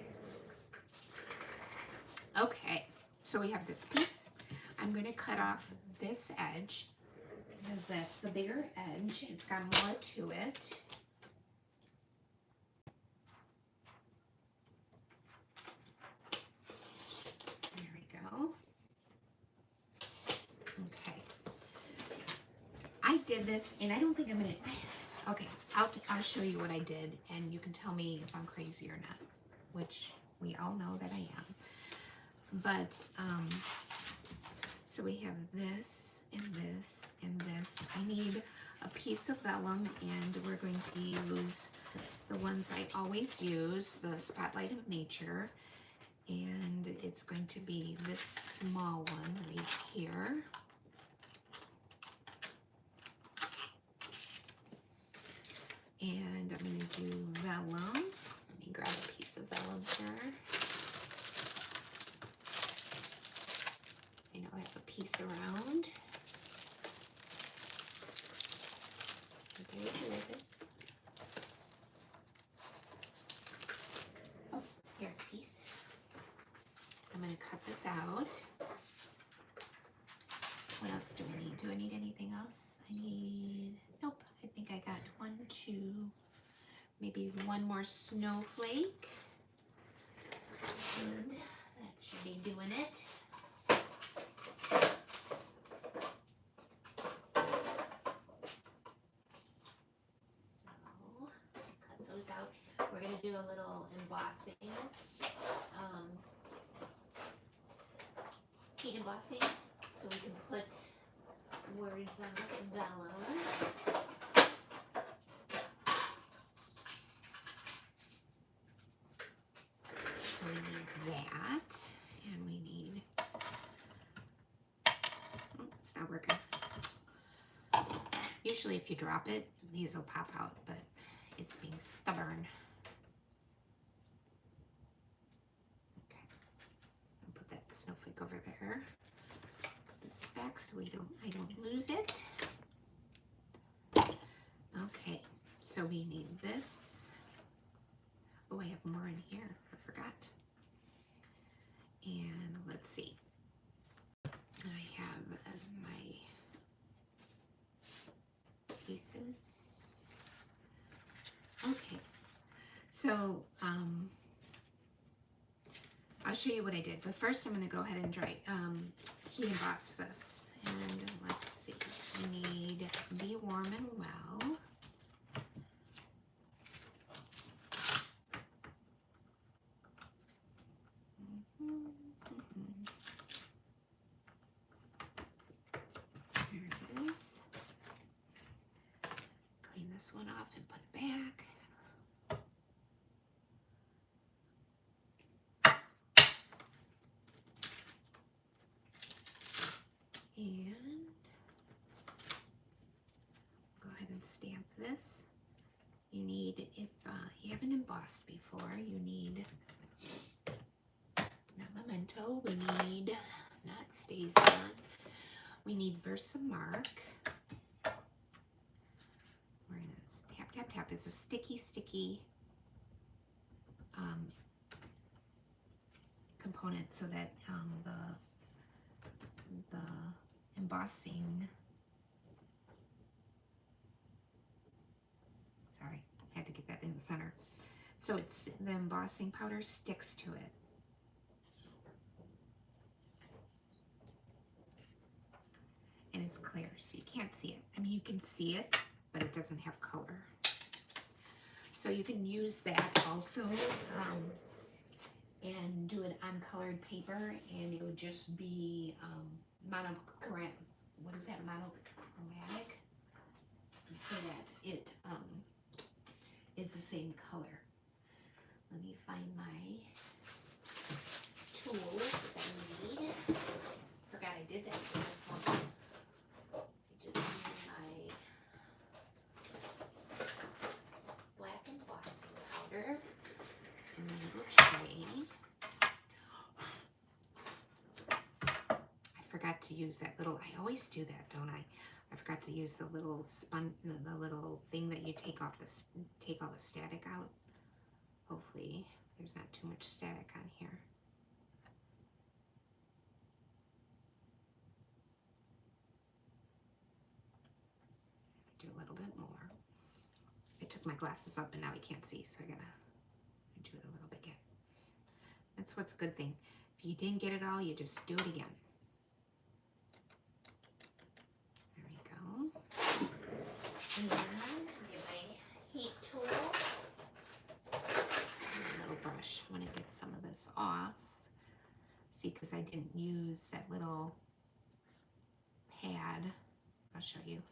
[SPEAKER 1] Okay, so we have this piece. I'm going to cut off this edge because that's the bigger edge. It's got more to it. There we go. Okay. I did this, and I don't think I'm going to... Okay, I'll show you what I did, and you can tell me if I'm crazy or not, which we all know that I am. But, so we have this, and this, and this. I need a piece of vellum, and we're going to use the ones I always use, the Spotlight of Nature, and it's going to be this small one right here. And I'm going to do vellum. Let me grab a piece of vellum here. I know I have a piece around. Okay, oh, here's a piece. I'm going to cut this out. What else do I need? Do I need anything else? I need, nope, I think I got 1, 2, maybe one more snowflake. And that should be doing it. So, cut those out. We're going to do a little embossing. Heat embossing. So we can put words on this vellum. So we need that, and we need, oh, it's not working. Usually if you drop it, these will pop out, but it's being stubborn. Okay, I'll put that snowflake over there. This back so I don't lose it. Okay, so we need this. Oh, I have more in here. I forgot. And let's see. I have my pieces. Okay, so I'll show you what I did, but first I'm going to go ahead and heat emboss this. And let's see, we need Be Warm and Well. There it is. Clean this one off and put it back. And go ahead and stamp this. You need, if you haven't embossed before, you need pigmento. We need, not Stays On, we need Versamark. We're gonna tap, tap, tap. It's a sticky component so that the embossing, sorry, I had to get that in the center. So it's, the embossing powder sticks to it. And it's clear, so you can't see it. I mean, you can see it, but it doesn't have color. So you can use that also and do it on colored paper, and it would just be monochromatic. What is that? Monochromatic, so that it is the same color. Let me find my tools that I need. Forgot I did that for this one. I just need my black embossing powder and a little tray. I forgot to use that little, I always do that, don't I? I forgot to use the little the little thing that you take off take all the static out. Hopefully there's not too much static on here. Do a little bit more. I took my glasses up and now you can't see, so I gotta do it a little bit again. That's what's a good thing. If you didn't get it all, you just do it again. There we go. And then get my heat tool and a little brush. I want to get some of this off. See, because I didn't use that little pad. I'll show you.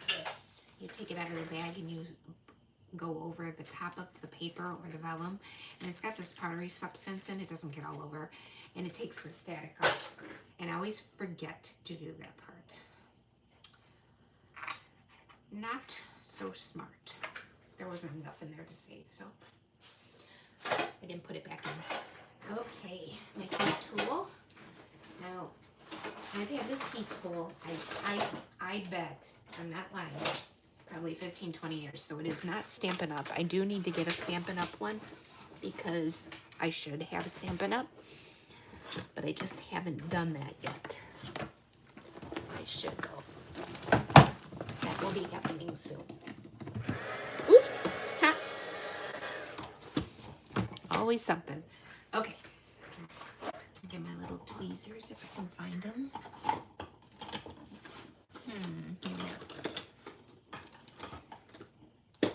[SPEAKER 1] This, you take it out of the bag and you go over the top of the paper or the vellum, and it's got this powdery substance in it. It doesn't get all over, and it takes the static off. And I always forget to do that part. Not so smart. There wasn't enough in there to save, so I didn't put it back in. Okay, my heat tool. Now, I've had this heat tool, I bet, I'm not lying, probably 15, 20 years, so it is not Stampin' Up. I do need to get a Stampin' Up one because I should have a Stampin' Up, but I just haven't done that yet. I should though. That will be happening soon. Oops, ha. Always something. Okay. Get my little tweezers if I can find them.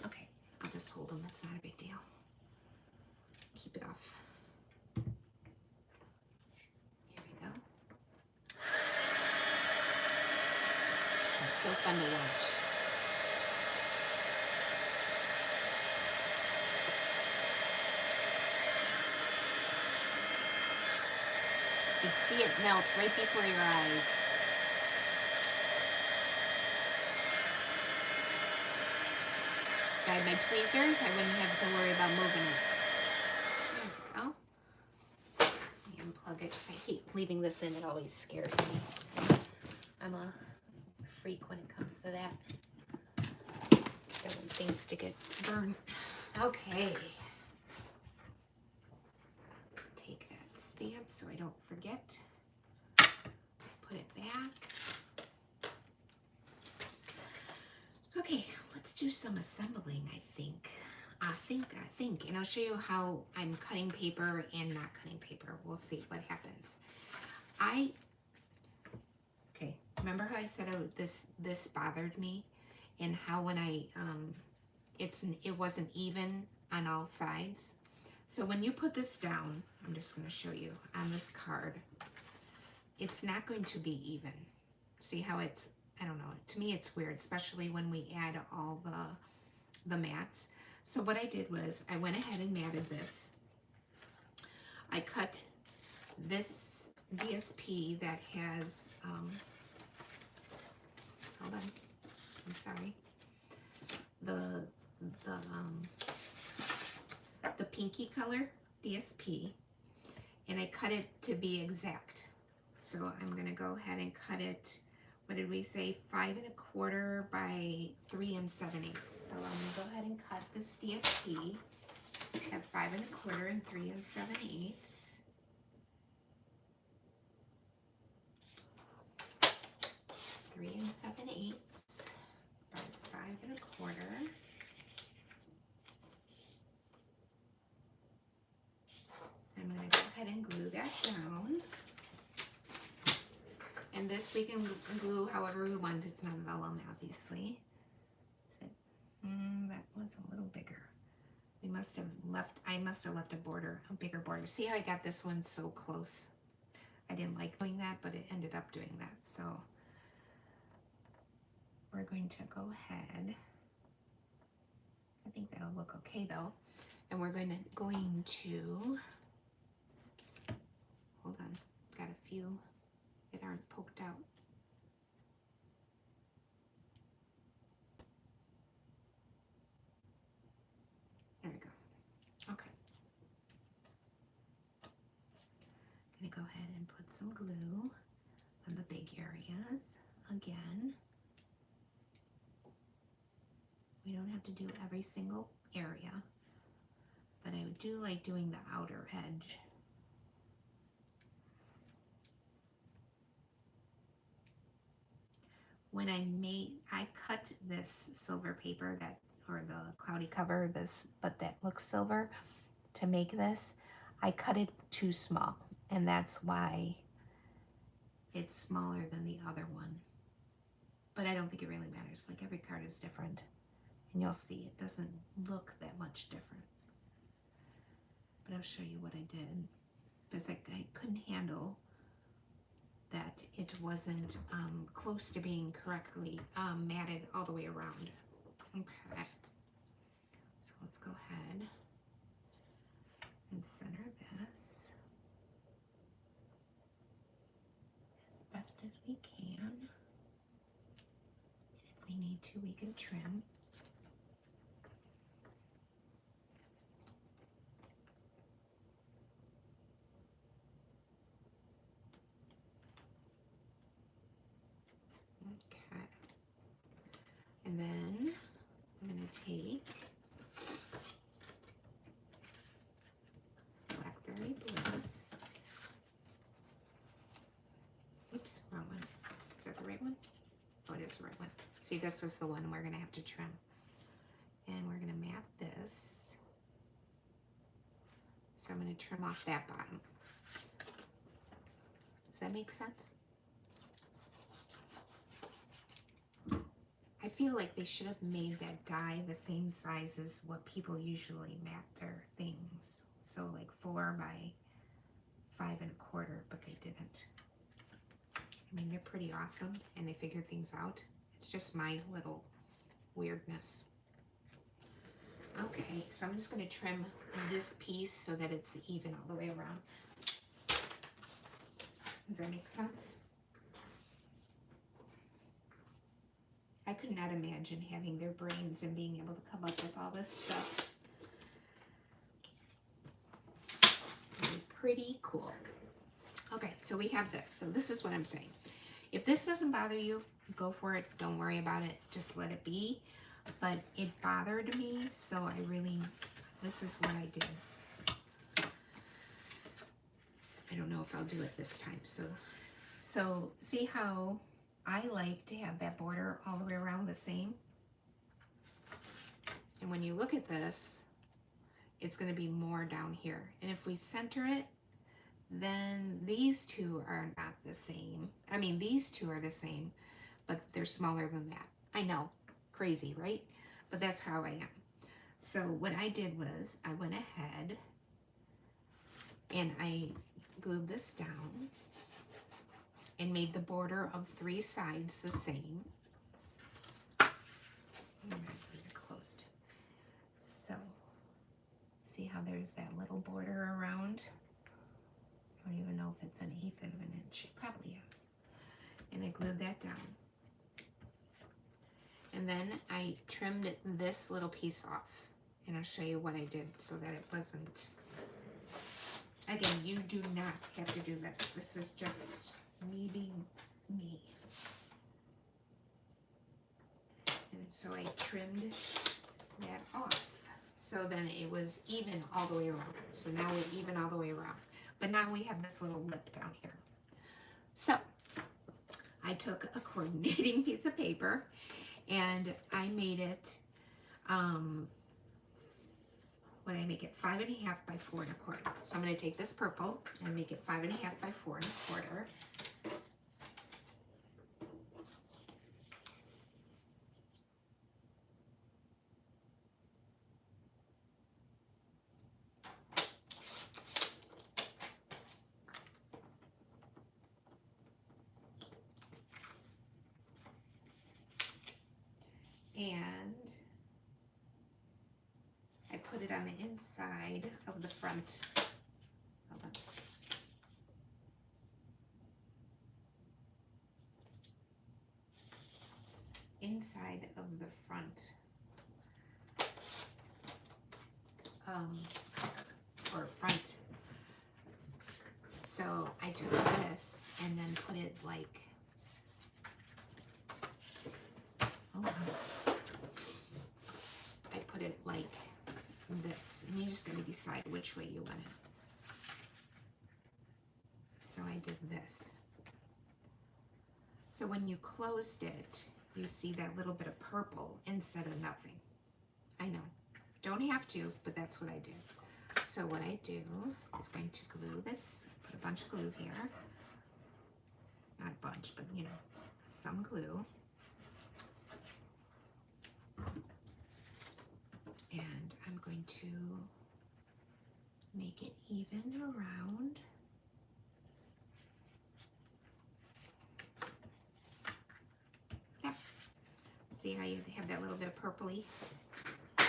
[SPEAKER 1] Okay, I'll just hold them. That's not a big deal. Keep it off. Here we go. It's so fun to watch. You see it melt right before your eyes. If I had my tweezers, I wouldn't have to worry about moving it. There we go. Unplug it because I hate leaving this in. It always scares me. I'm a freak when it comes to that. I don't want things to get burned. Okay. Stamp so I don't forget. Put it back. Okay, let's do some assembling, I think. And I'll show you how I'm cutting paper and not cutting paper. We'll see what happens. Okay, remember how I said this bothered me, and how when I it wasn't even on all sides. So when you put this down, I'm just going to show you on this card, it's not going to be even. See how it's, I don't know, to me it's weird, especially when we add all the mats. So what I did was I went ahead and matted this. I cut this DSP that has, hold on, I'm sorry, the the pinky color DSP, and I cut it to be exact. So I'm gonna go ahead and cut it, what did we say, 5 1/4 by 3 7/8. So I'm gonna go ahead and cut this DSP at 5 1/4 and 3 7/8. 3 7/8 by 5 1/4. I'm going to go ahead and glue that down. And this we can glue however we want. It's not vellum, obviously. That was a little bigger. I must have left a bigger border. See how I got this one so close? I didn't like doing that, but it ended up doing that. So we're going to go ahead. I think that'll look okay though. And we're going to, oops, hold on, got a few that aren't poked out. There we go. Okay. I'm gonna go ahead and put some glue on the big areas again. We don't have to do every single area, but I do like doing the outer edge. When I cut this silver paper or the cloudy cover, but that looks silver, to make this, I cut it too small, and that's why it's smaller than the other one. But I don't think it really matters. Like, every card is different, and you'll see it doesn't look that much different. But I'll show you what I did, because I couldn't handle that it wasn't close to being correctly matted all the way around. Okay, so let's go ahead and center this as best as we can. And if we need to, we can trim. Okay, and then I'm going to take Blackberry Bliss. Oops, wrong one. Is that the right one? Oh, it is the right one. See, this is the one we're going to have to trim. And we're going to mat this. So I'm going to trim off that bottom. Does that make sense? I feel like they should have made that die the same size as what people usually mat their things. So like 4 by 5 1/4, but they didn't. I mean, they're pretty awesome, and they figure things out. It's just my little weirdness. Okay, so I'm just going to trim this piece so that it's even all the way around. Does that make sense? I could not imagine having their brains and being able to come up with all this stuff. Pretty cool. Okay, so we have this. So this is what I'm saying. If this doesn't bother you, go for it. Don't worry about it. Just let it be. But it bothered me, so this is what I did. I don't know if I'll do it this time. So see how I like to have that border all the way around the same? And when you look at this, it's going to be more down here. And if we center it, then these two are not the same. I mean, these two are the same, but they're smaller than that. I know, crazy, right? But that's how I am. So what I did was I went ahead and I glued this down and made the border of 3 sides the same. I'm gonna leave it closed. So, see how there's that little border around? I don't even know if it's 1/8 of an inch. It probably is. And I glued that down. And then I trimmed this little piece off, and I'll show you what I did so that it wasn't, again, you do not have to do this. This is just me being me. And so I trimmed that off. So then it was even all the way around. So now we're even all the way around. But now we have this little lip down here. So I took a coordinating piece of paper and I made it, what did I make it? 5.5 by 4 1/4. So I'm going to take this purple and make it 5.5 by 4 1/4. And I put it on the inside of the front. Hold on. Inside of the front, or front. So I took this and then put it like, hold on. I put it like this, and you're just going to decide which way you want it. So I did this. So when you closed it, you see that little bit of purple instead of nothing. I know, don't have to, but that's what I did. So what I do is going to glue this, put a bunch of glue here. Not a bunch, but you know, some glue. And I'm going to make it even around. There. See how you have that little bit of purpley? I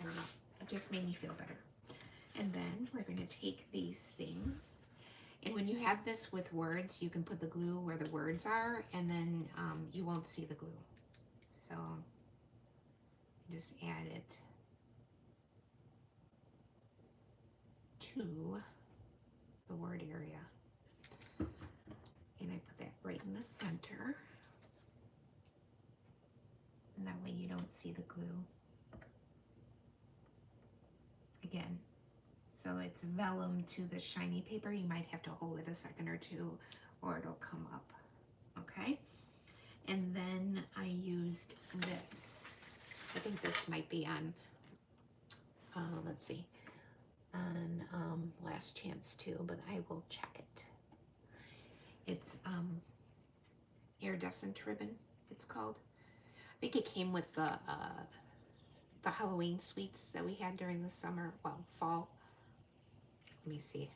[SPEAKER 1] don't know, it just made me feel better. And then we're going to take these things, and when you have this with words, you can put the glue where the words are, and then you won't see the glue. So just add it to the word area. And I put that right in the center. And that way you don't see the glue. Again, so it's vellum to the shiny paper. You might have to hold it a second or two or it'll come up, okay? And then I used this. I think this might be on, let's see, on Last Chance too, but I will check it. It's iridescent ribbon, it's called. I think it came with the Halloween sweets that we had during the summer, well, fall. Let me see.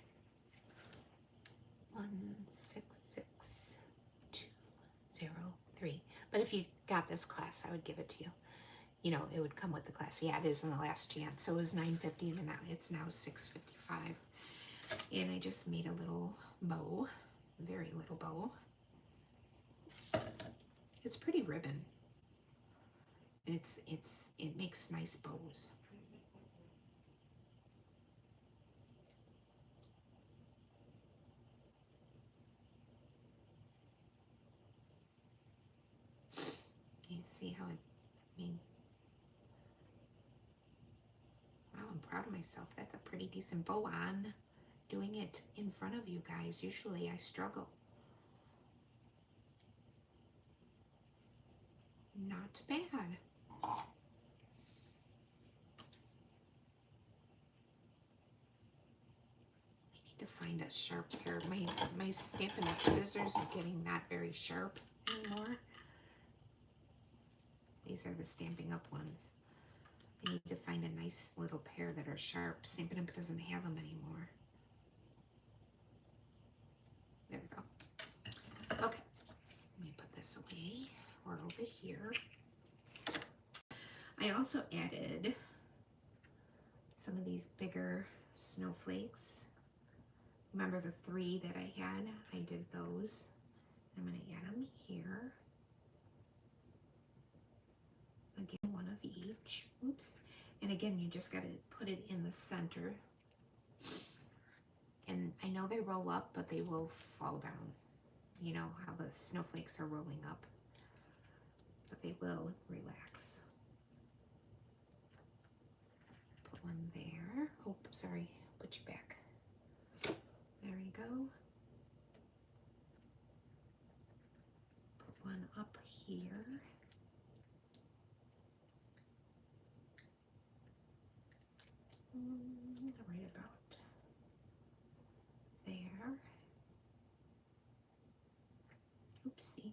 [SPEAKER 1] 166203. But if you got this class, I would give it to you. You know, it would come with the class. Yeah, it is in the Last Chance. So it was $9.50 and now it's now $6.55. And I just made a little bow, very little bow. It's pretty ribbon. It makes nice bows. You see how wow, I'm proud of myself. That's a pretty decent bow on doing it in front of you guys. Usually I struggle. Not bad. To find a sharp pair. My Stampin' Up! Scissors are getting not very sharp anymore. These are the Stampin' Up! Ones. I need to find a nice little pair that are sharp. Stampin' Up! Doesn't have them anymore. There we go. Okay, let me put this away or over here. I also added some of these bigger snowflakes. Remember the 3 that I had? I did those. I'm going to add them here. one of each. Oops. And again, you just got to put it in the center. And I know they roll up, but they will fall down. You know how the snowflakes are rolling up, but they will relax. Put one there. Oh, sorry, put you back. There you go. Put one up here. Right about there. Oopsie.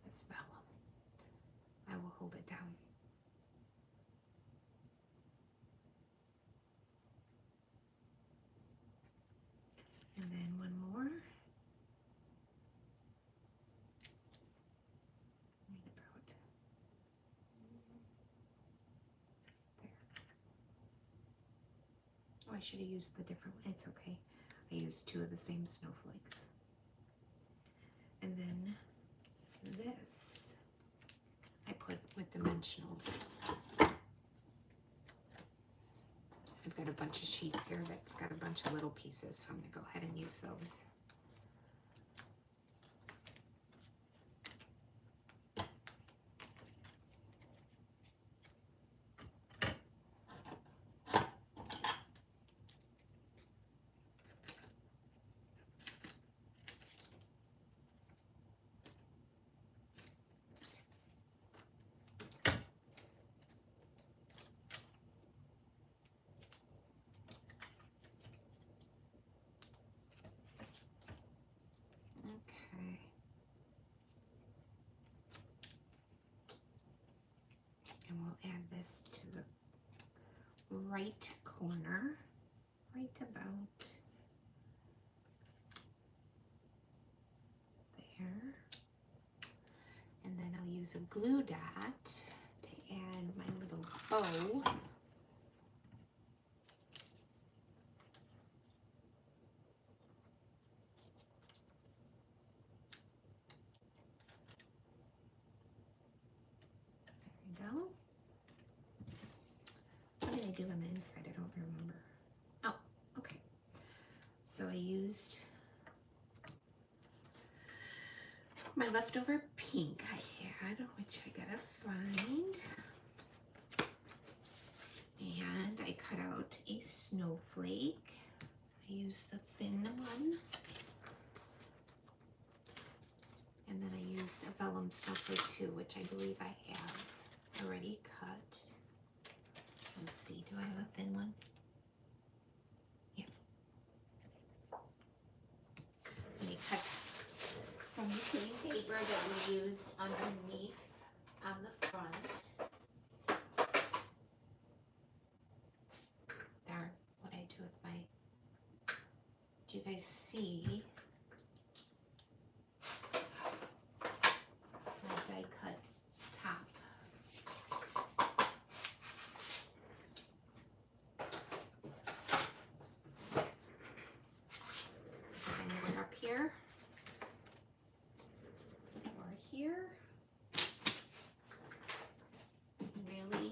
[SPEAKER 1] That's vellum. I will hold it down. And then one more. Right about there. Oh, I should have used the different one. It's okay. I used two of the same snowflakes. And then this I put with dimensionals. I've got a bunch of sheets here that's got a bunch of little pieces, so I'm going to go ahead and use those. Okay. And we'll add this to the right corner, right about there. And then I'll use a glue dot to add my little bow. Go. What did I do on the inside? I don't remember. Oh, okay. So I used my leftover pink I had, which I gotta find. And I cut out a snowflake. I used the thin one. And then I used a vellum snowflake too, which I believe I have already cut. Let's see, do I have a thin one? Yeah. And I cut from the same paper that we used underneath on the front. Darn, what I do with my, do you guys see my die cut top? Anywhere up here or here? Really?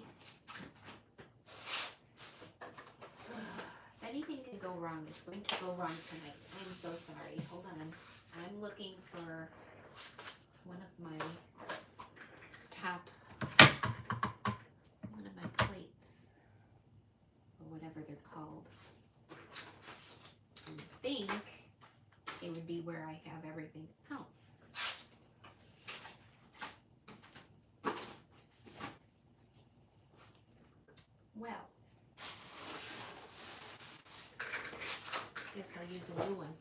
[SPEAKER 1] Anything could go wrong. It's going to go wrong tonight. I'm so sorry. Hold on. I'm looking for one of my top, one of my plates, or whatever they're called. I think it would be where I have everything else. Well, guess I'll use a blue one.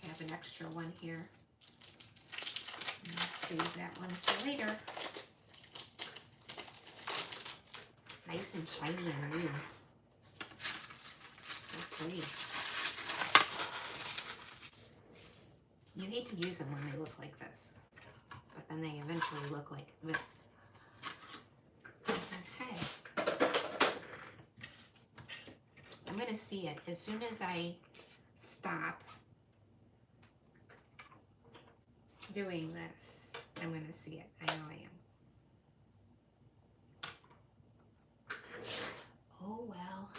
[SPEAKER 1] I have an extra one here. And I'll save that one for later. Nice and shiny and new. So pretty. You hate to use them when they look like this, but then they eventually look like this. Okay. I'm gonna see it as soon as I stop stop doing this, I'm going to see it. I know I am. Oh, well.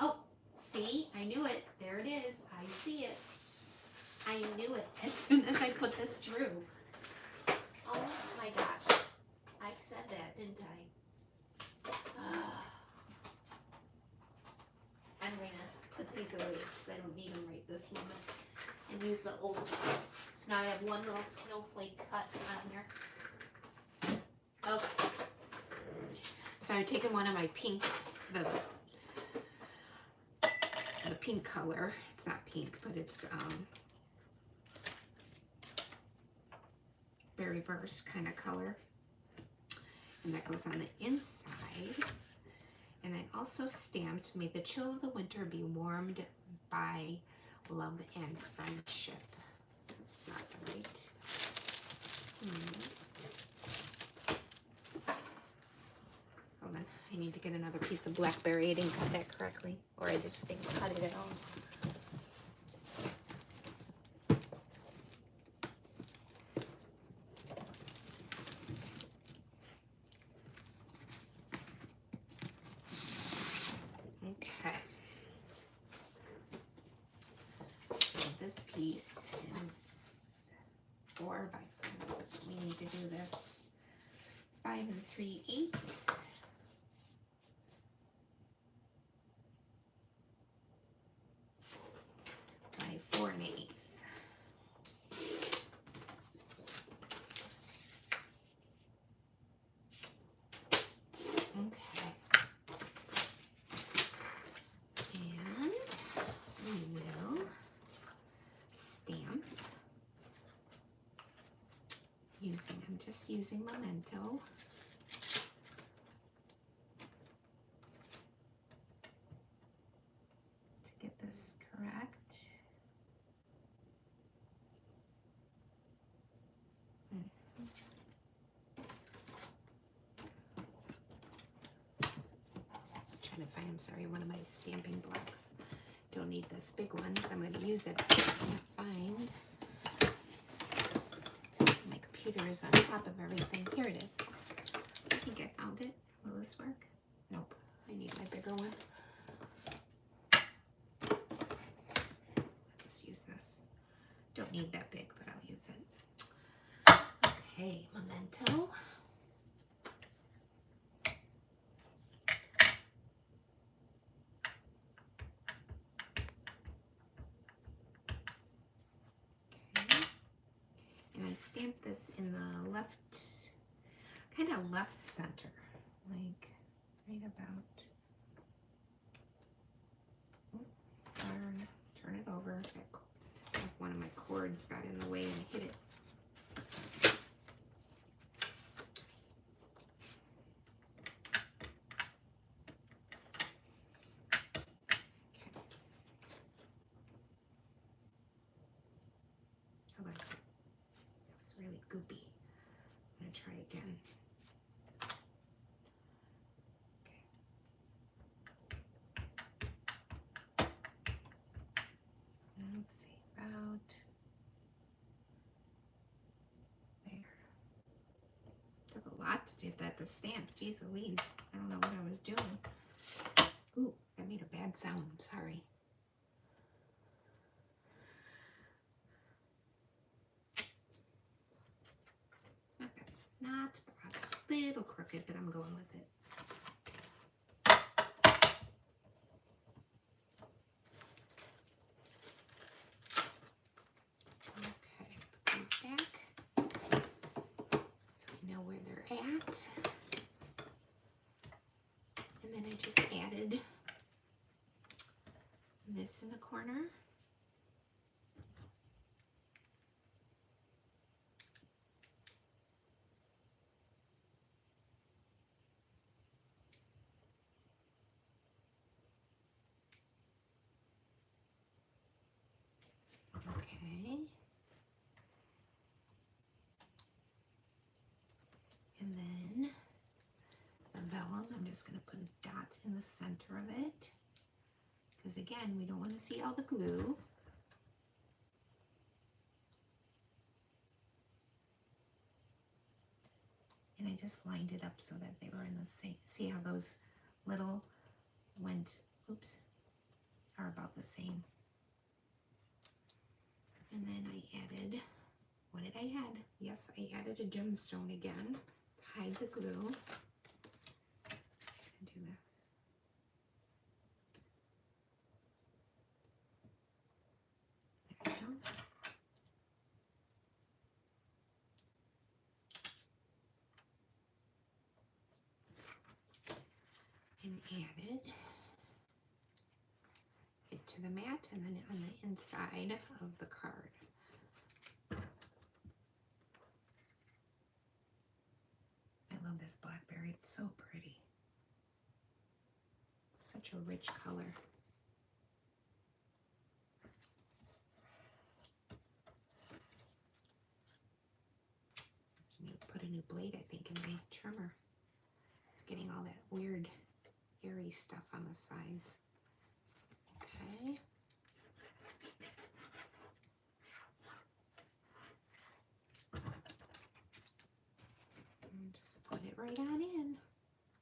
[SPEAKER 1] Oh, see? I knew it. There it is. I see it. I knew it as soon as I put this through. Oh my gosh. I said that, didn't I? I'm going to put these away because I don't need them right this moment and use the old ones. So now I have one little snowflake cut on here. Okay. So I've taken one of my pink, the pink color. It's not pink, but it's berry burst kind of color. And that goes on the inside. And I also stamped, may the chill of the winter be warmed by love and friendship. That's not the right. Hold on, I need to get another piece of blackberry. I didn't cut that correctly, or I just didn't cut it at all. This piece is 4 by 4, so we need to do this 5 3/8 by 4 1/8. Okay, and we will stamp I'm just using Memento. To get this correct. Trying to find, I'm sorry, one of my stamping blocks. Don't need this big one, but I'm going to use it. I can't find. My computer is on top of everything. Here it is. I think I found it. Will this work? Nope. I need my bigger one. I'll just use this. Don't need that big, but I'll use it. Okay, Memento. And I stamped this in the left, kind of left center, like right about, turn it over. One of my cords got in the way and hit it. Really goopy. I'm gonna try again. Okay. Let's see, about there. Took a lot to get that to stamp. Jeez Louise. I don't know what I was doing. Ooh, that made a bad sound. Sorry. Not bad. A little crooked, but I'm going with it. Okay, put these back so we know where they're at. And then I just added this in the corner. Okay. And then the vellum, I'm just going to put a dot in the center of it, because again, we don't want to see all the glue. And I just lined it up so that they were in the same. See how those little went, oops, are about the same. And then I added, what did I add? Yes, I added a gemstone again. Hide the glue. And do this. There we go. And added it to the mat and then on the inside of the card. I love this blackberry, it's so pretty. Such a rich color. I need to put a new blade, I think, in my trimmer. It's getting all that weird, airy stuff on the sides. Okay. And just put it right on in.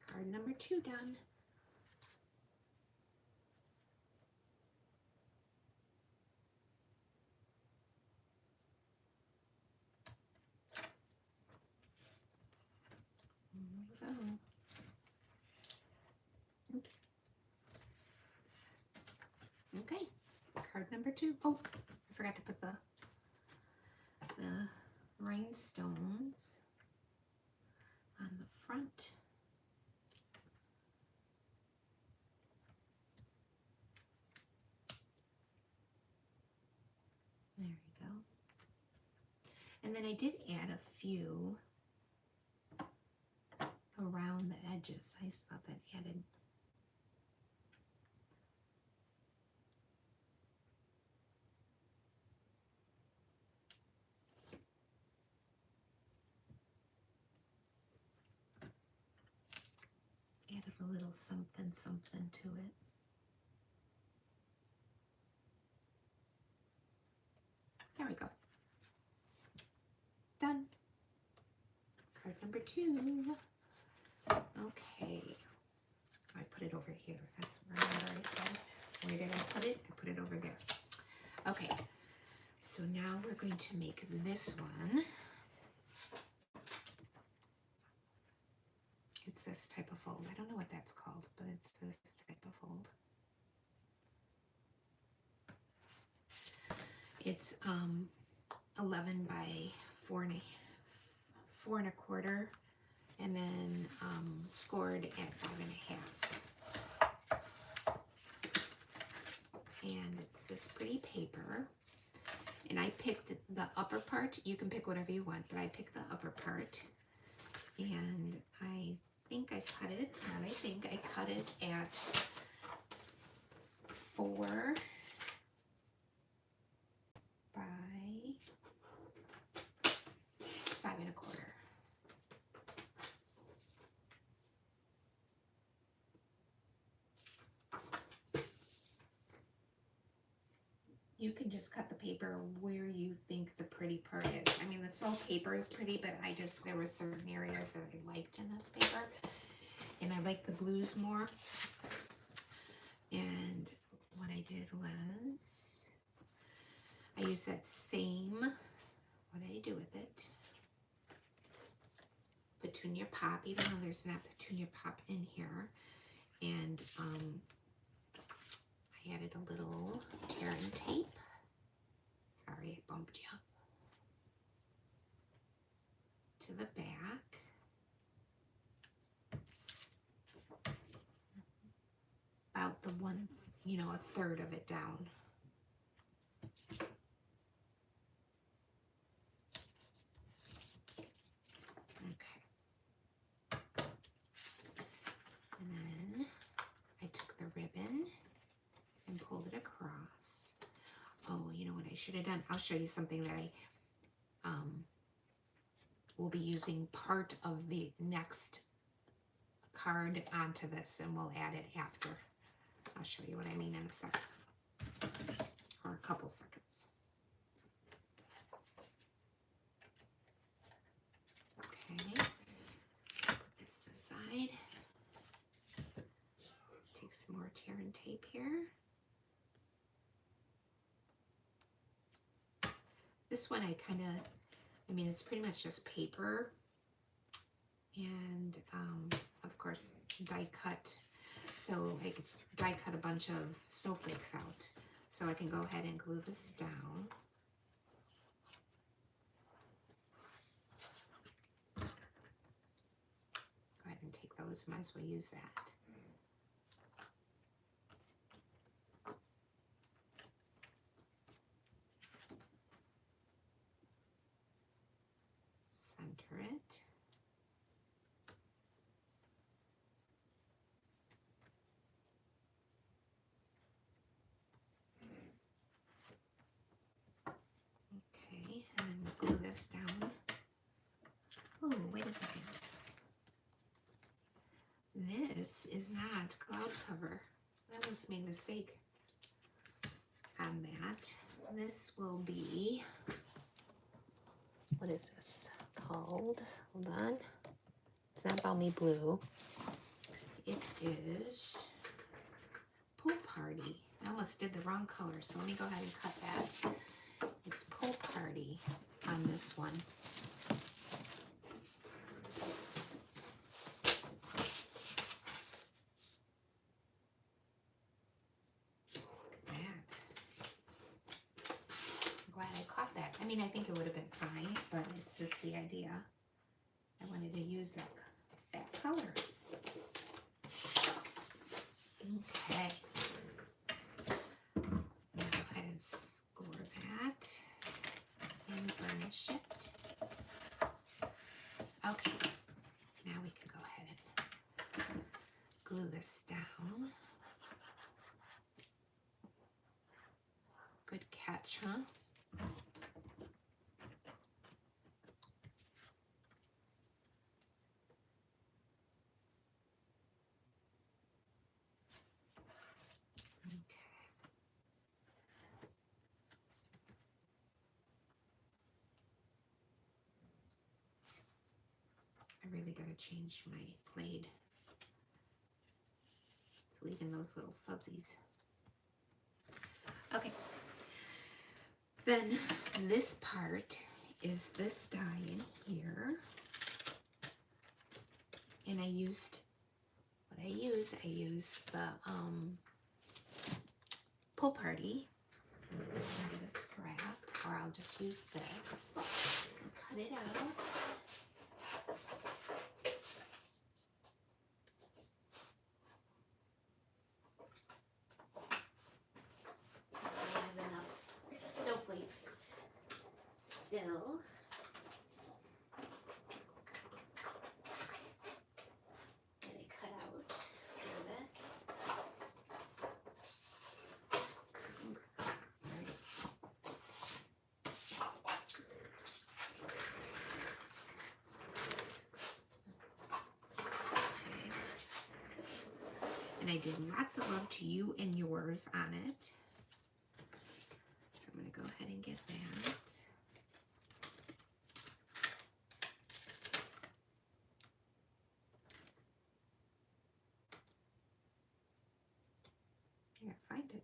[SPEAKER 1] Card number 2 done. There we go. Oops. Okay, card number 2. Oh, I forgot to put the rhinestones on the front. There we go. And then I did add a few around the edges. I thought that added a little something something to it. There we go. Done. Card number 2. Okay. I put it over here. That's, remember I said, where did I put it? I put it over there. Okay. So now we're going to make this one. It's this type of fold. I don't know what that's called, but it's this type of fold. It's 11 by 4 and a quarter, and then scored at 5.5. And it's this pretty paper. And I picked the upper part. You can pick whatever you want, but I picked the upper part. And I think I cut it, not I think, I cut it at 4 by 5 1/4. You can just cut the paper where you think the pretty part is. I mean, this whole paper is pretty, but there were certain areas that I liked in this paper. And I like the blues more. And what I did was, I used that same, what did I do with it? Petunia Pop, even though there's not Petunia Pop in here. And I added a little tear and tape. Sorry, I bumped you. To the back. About the one, a third of it down. Okay. And then I took the ribbon and pulled it across. Oh, you know what I should have done? I'll show you something that I will be using part of the next card onto this, and we'll add it after. I'll show you what I mean in a second, or a couple seconds. Okay, put this aside. Take some more tear and tape here. This one I mean, it's pretty much just paper, and of course die cut, so I could die cut a bunch of snowflakes out. So I can go ahead and glue this down. Go ahead and take those, might as well use that. Center it. Okay, and then we'll glue this down. Oh, wait a second. This is not cloud cover. I almost made a mistake on that. This will be, what is this called? Hold on. It's not Balmy Blue. It is Pool Party. I almost did the wrong color, so let me go ahead and cut that. It's Pool Party on this one. I mean, I think it would have been fine, but it's just the idea. I wanted to use that color. Okay. Now go ahead and score that and burnish it. Okay. Now we can go ahead and glue this down. Good catch, huh? I really gotta change my blade. It's leaving those little fuzzies. Okay. Then this part is this die in here. And I used the Pool Party. I'm gonna get a scrap, or I'll just use this. Cut it out. Still. Get it cut out for this. Sorry. Okay. And I did lots of love to you and yours on it. So I'm going to go ahead and get that. I gotta find it.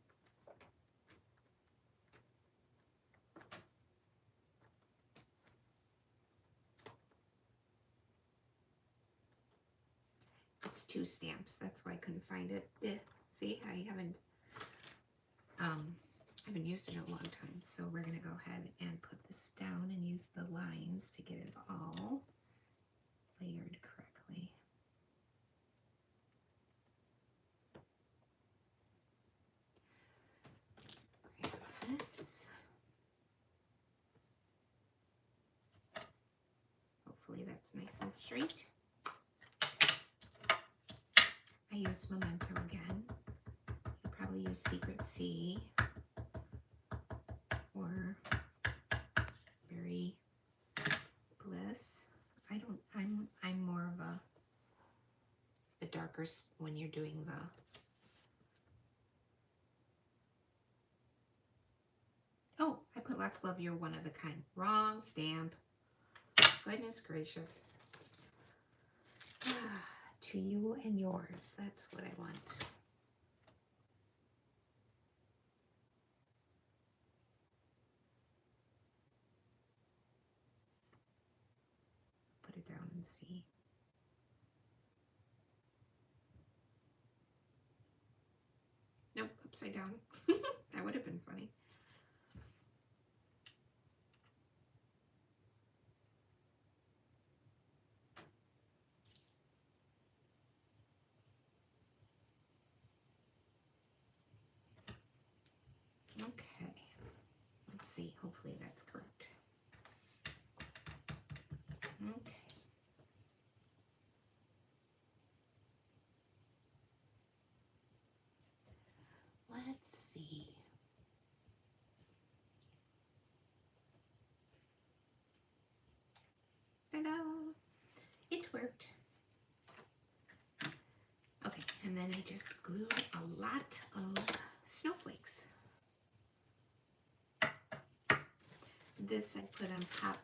[SPEAKER 1] It's 2 stamps. That's why I couldn't find it. See, I haven't used it in a long time. So we're gonna go ahead and put this down and use the lines to get it all layered correctly. Grab this. Hopefully that's nice and straight. I used Memento again. You probably use Secret C or Berry Bliss. I'm more of the markers when you're doing the... Oh, I put lots of love, you're one of the kind. Wrong stamp. Goodness gracious. To you and yours, that's what I want. Put it down and see. Nope, upside down. That would have been funny. Okay, let's see, hopefully that's correct. Okay. Let's see. Ta-da! It worked. Okay, and then I just glued a lot of snowflakes. This I put on pop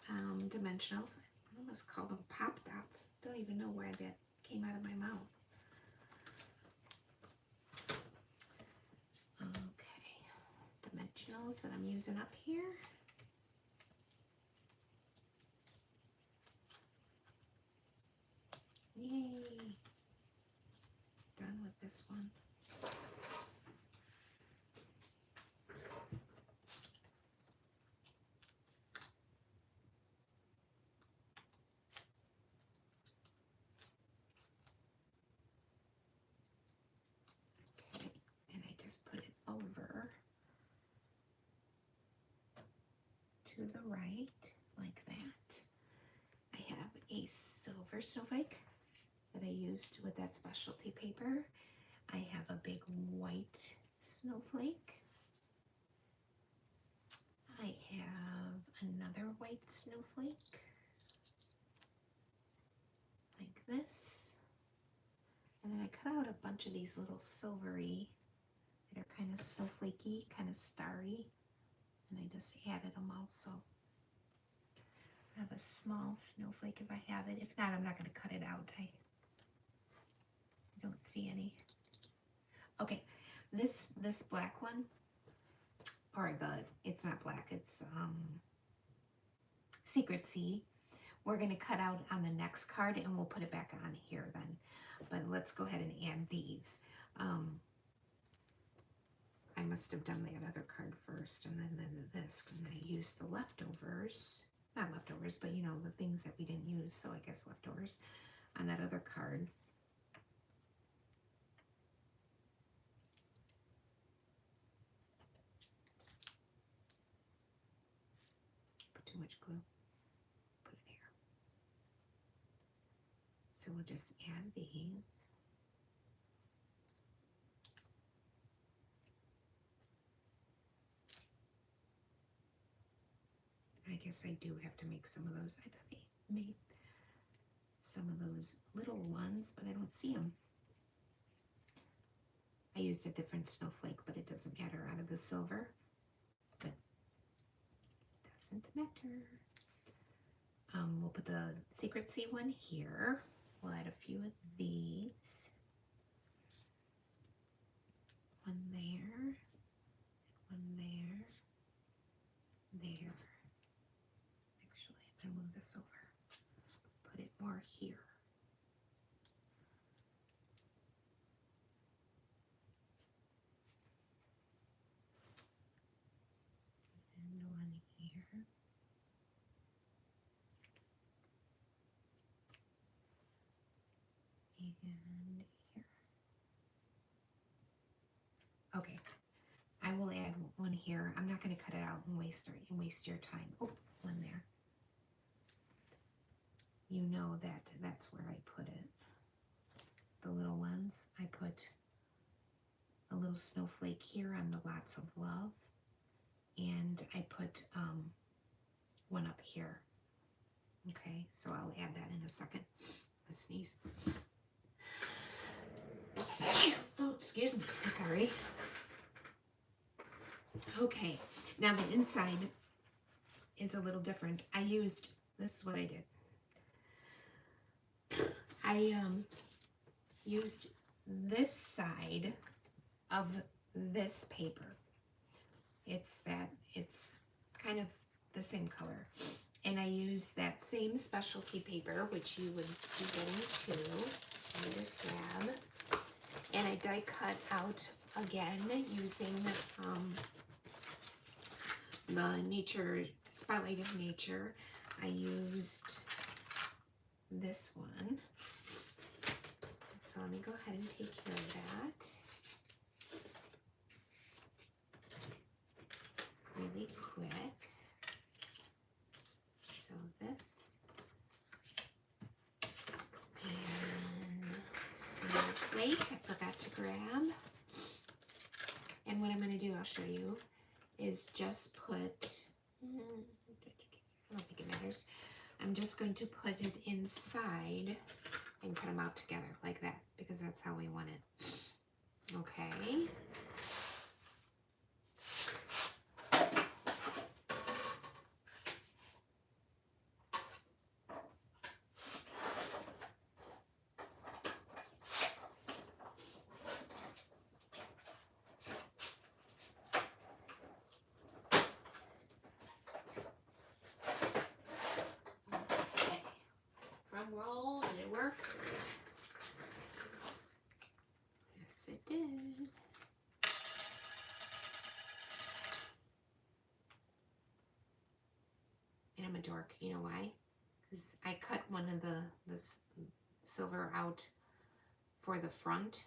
[SPEAKER 1] dimensionals. I almost call them pop dots. Don't even know where that came out of my mouth. Okay, dimensionals that I'm using up here. Yay! Done with this one. Okay, and I just put it over to the right like that. I have a silver snowflake that I used with that specialty paper. I have a big white snowflake. I have another white snowflake like this. And then I cut out a bunch of these little silvery that are kind of snowflakey, kind of starry. And I just added them also. I have a small snowflake if I have it. If not, I'm not going to cut it out. I don't see any. Okay, this black one, or it's not black, it's Secret Sea. We're going to cut out on the next card and we'll put it back on here then. But let's go ahead and add these. I must have done that other card first and then this, and then I used the leftovers, not leftovers, but you know, the things that we didn't use, so I guess leftovers on that other card. Put too much glue. Put it here. So we'll just add these. I guess I do have to make some of those. I thought I made some of those little ones, but I don't see them. I used a different snowflake, but it doesn't matter out of the silver. But doesn't matter. We'll put the Secret Sea one here. We'll add a few of these. One there, one there, there. Actually, I'm gonna move this over. Put it more here. And one here. And here. Okay, I will add one here. I'm not going to cut it out and waste your time. Oh, one there. You know that that's where I put it. The little ones. I put a little snowflake here on the lots of love, and I put one up here. Okay, so I'll add that in a second. I sneeze. Oh, excuse me. I'm sorry. Okay, now the inside is a little different. This is what I did. I used this side of this paper. It's kind of the same color. And I used that same specialty paper, which you would be getting too. Let me just grab. And I die cut out again using the Nature Spotlight of Nature. I used this one. So let me go ahead and take care of that really quick. So this and Snowflake I forgot to grab. And what I'm going to do, I'll show you, is just put, I don't think it matters. I'm just going to put it inside and cut them out together like that because that's how we want it. Okay. Drum roll, did it work? Yes, it did. And I'm a dork, you know why? Because I cut one of the silver out for the front,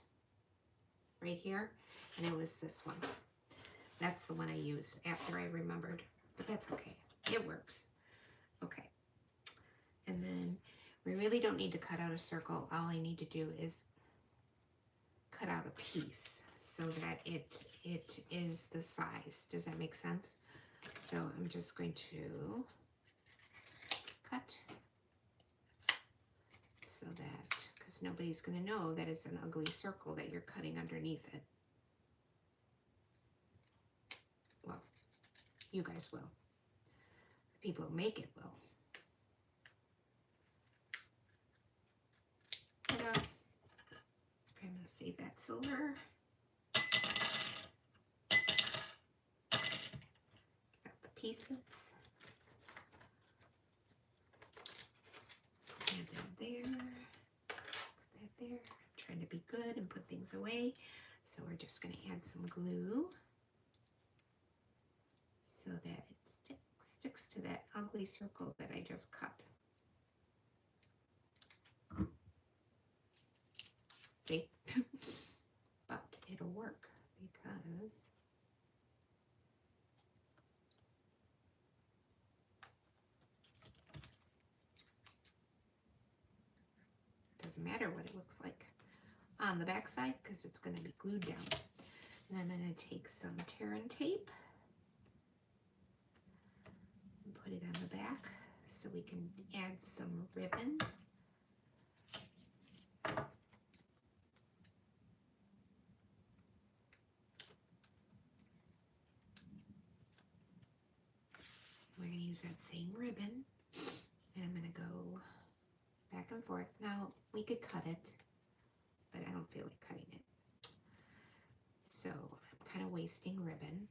[SPEAKER 1] right here, and it was this one. That's the one I used after I remembered, but that's okay. It works. Okay. And then we really don't need to cut out a circle. All I need to do is cut out a piece so that it is the size. Does that make sense? So I'm just going to cut so that, because nobody's going to know that it's an ugly circle that you're cutting underneath it. Well, you guys will. The people who make it will. And, I'm going to save that silver. Got the pieces. Add that there. Put that there. I'm trying to be good and put things away. So we're just going to add some glue so that it sticks to that ugly circle that I just cut. See? But it'll work because it doesn't matter what it looks like on the back side because it's going to be glued down. And I'm going to take some tear and tape and put it on the back so we can add some ribbon. We're going to use that same ribbon, and I'm going to go back and forth. Now, we could cut it, but I don't feel like cutting it. So I'm kind of wasting ribbon,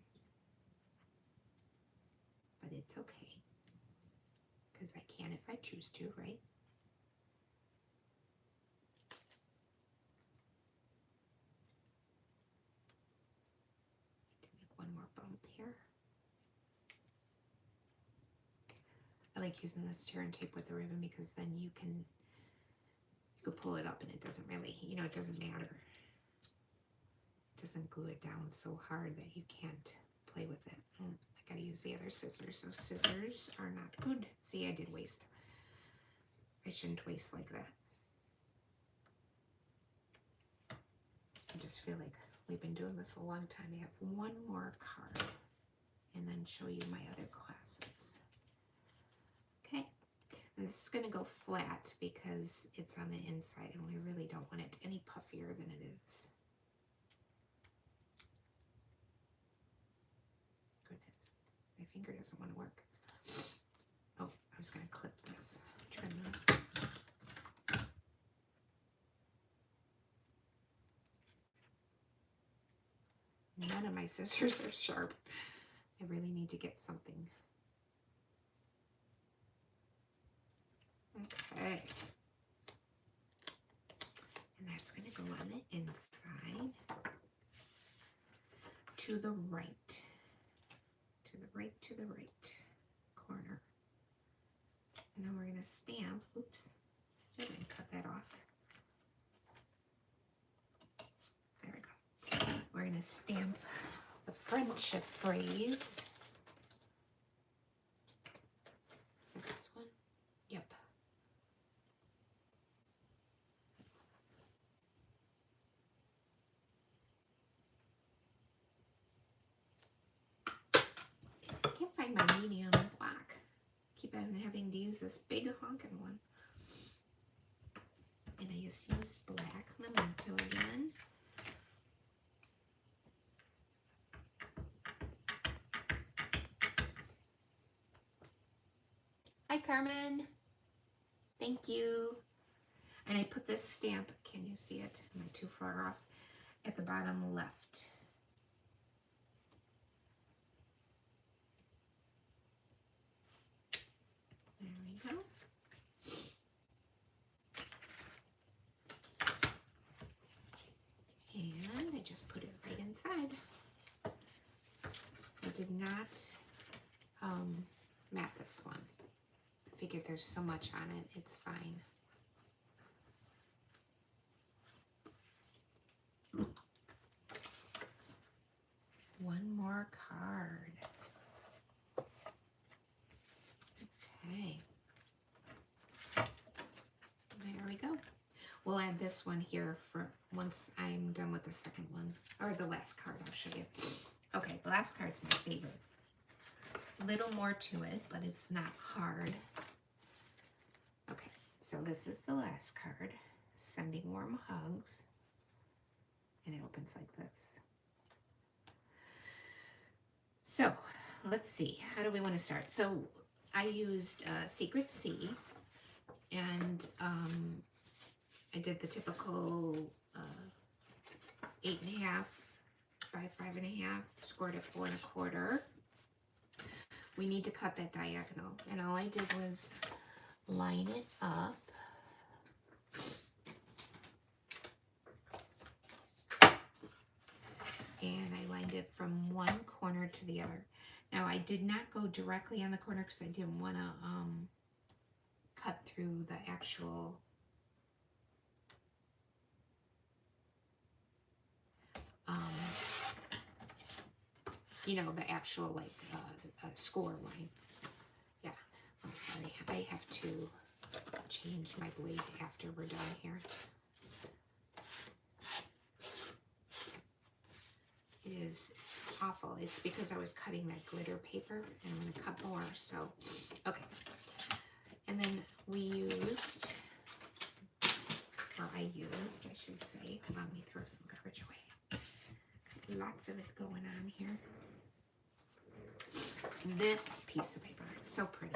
[SPEAKER 1] but it's okay, because I can if I choose to, right? To make one more bump here. I like using this tear and tape with the ribbon because then you can pull it up and it doesn't really, it doesn't matter. It doesn't glue it down so hard that you can't play with it. I gotta use the other scissors. So scissors are not good. See, I did waste. I shouldn't waste like that. I just feel like we've been doing this a long time. I have one more card and then show you my other classes. Okay, and this is going to go flat because it's on the inside and we really don't want it any puffier than it is. finger doesn't want to work. Oh, I was going to clip this, trim this. None of my scissors are sharp. I really need to get something. Okay. And that's going to go on the inside. To the right. To the right, to the right corner. And then we're going to stamp. Oops. Still didn't cut that off. There we go. We're going to stamp the friendship phrase. Is it this one? Yep. I can't find my medium black. Keep on having to use this big honking one. And I just used black Memento again. Hi, Carmen. Thank you. And I put this stamp, can you see it? Am I too far off? At the bottom left. There we go. And I just put it right inside. I did not mat this one. I figured there's so much on it, it's fine. One more card. Okay. There we go. We'll add this one here for once I'm done with the second one, or the last card I'll show you. Okay, the last card's my favorite. A little more to it, but it's not hard. Okay, so this is the last card, Sending Warm Hugs, and it opens like this. So let's see, how do we want to start? So I used Secret C, and I did the typical 8.5 by 5.5, scored at 4 1/4. We need to cut that diagonal, and all I did was line it up. And I lined it from one corner to the other. Now I did not go directly on the corner because I didn't want to cut through the actual you know, the actual like score line. Yeah, I'm sorry. I have to change my blade after we're done here. It is awful. It's because I was cutting that glitter paper and I'm going to cut more. So, okay. And then we used, or I used, I should say. Hold on, let me throw some garbage away. Got lots of it going on here. This piece of paper, it's so pretty.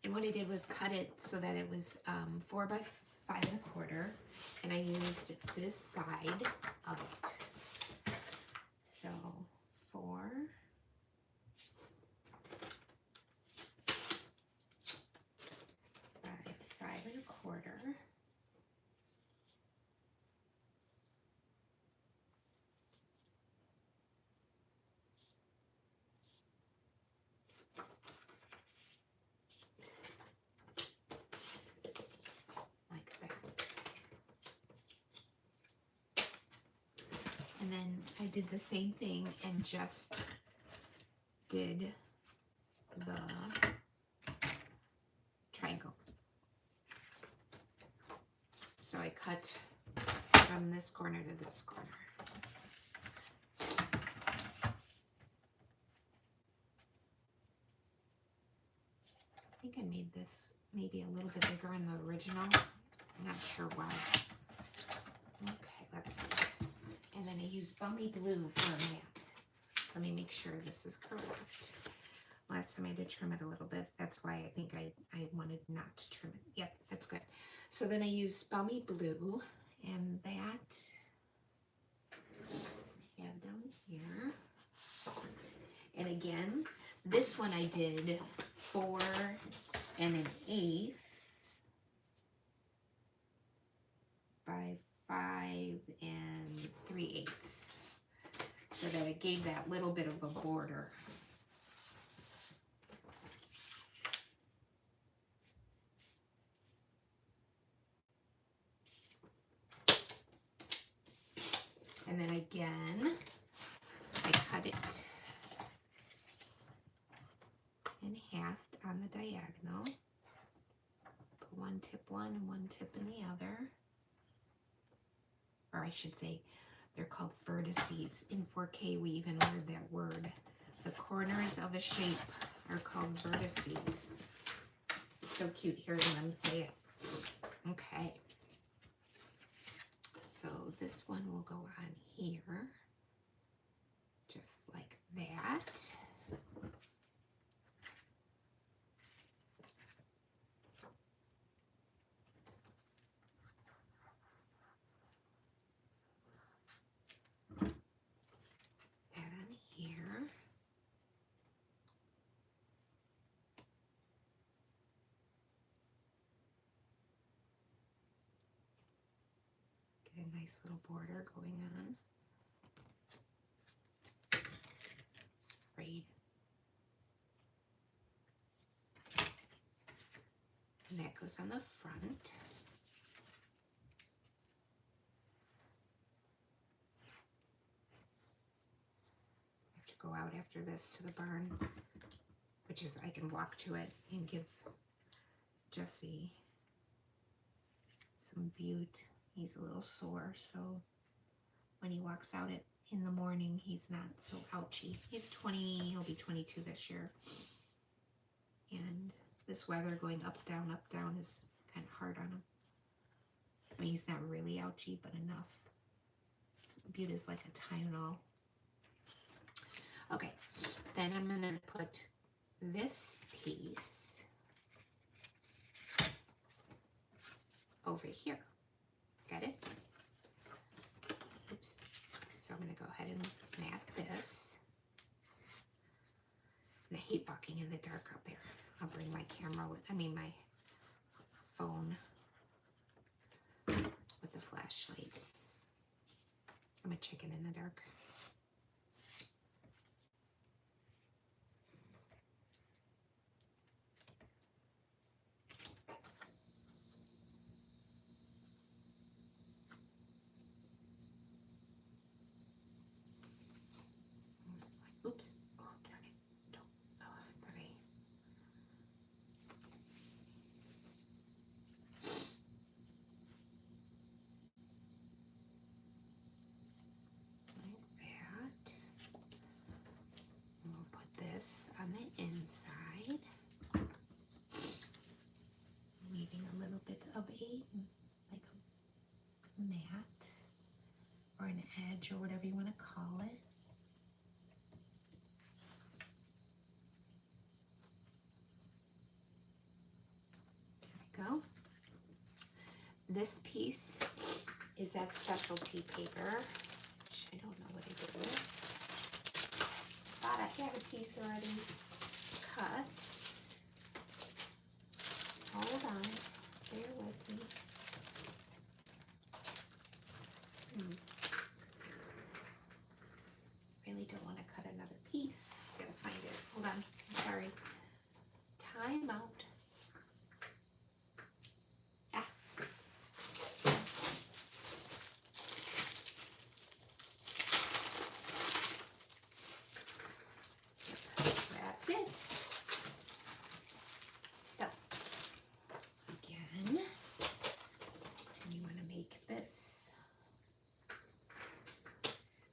[SPEAKER 1] And what I did was cut it so that it was 4 by 5 1/4, and I used this side of it. So 4 by 5 1/4. And then I did the same thing and just did the triangle. So I cut from this corner to this corner. I think I made this maybe a little bit bigger in the original. I'm not sure why. Okay, let's see. And then I used Bummy Blue for a mat. Let me make sure this is correct. Last time I did trim it a little bit. That's why I think I wanted not to trim it. Yep, that's good. So then I use Balmy Blue, and that I have down here. And again, this one I did 4 1/8 by 5 3/8, so that it gave that little bit of a border. And then again, I cut it in half on the diagonal. Put one tip one and one tip in the other. Or I should say, they're called vertices. In 4K, we even learned that word. The corners of a shape are called vertices. It's so cute hearing them say it. Okay. So this one will go on here, just like that. That on here. Get a nice little border going on. It's frayed. And that goes on the front. I have to go out after this to the barn, which is I can walk to it and give Jesse some butte. He's a little sore, so when he walks out in the morning, he's not so ouchy. He's 20, he'll be 22 this year. And this weather going up, down is kind of hard on him. I mean, he's not really ouchy, but enough. Butte is like a Tylenol. Okay, then I'm gonna put this piece over here. Got it? Oops. So I'm gonna go ahead and mat this. And I hate walking in the dark out there. I'll bring my camera with, my phone with the flashlight. I'm a chicken in the dark. Oops. Oh, darn it. Don't. Oh, I thought like that. And we'll put this on the inside, leaving a little bit of like a mat or an edge or whatever you want to call it. Go. This piece is that specialty paper, which I don't know what I did with. Thought I had a piece already cut. Hold on, bear with me. Really don't want to cut another piece. Gotta find it. Hold on. I'm sorry. Time out. That's it. So, again, you want to make this.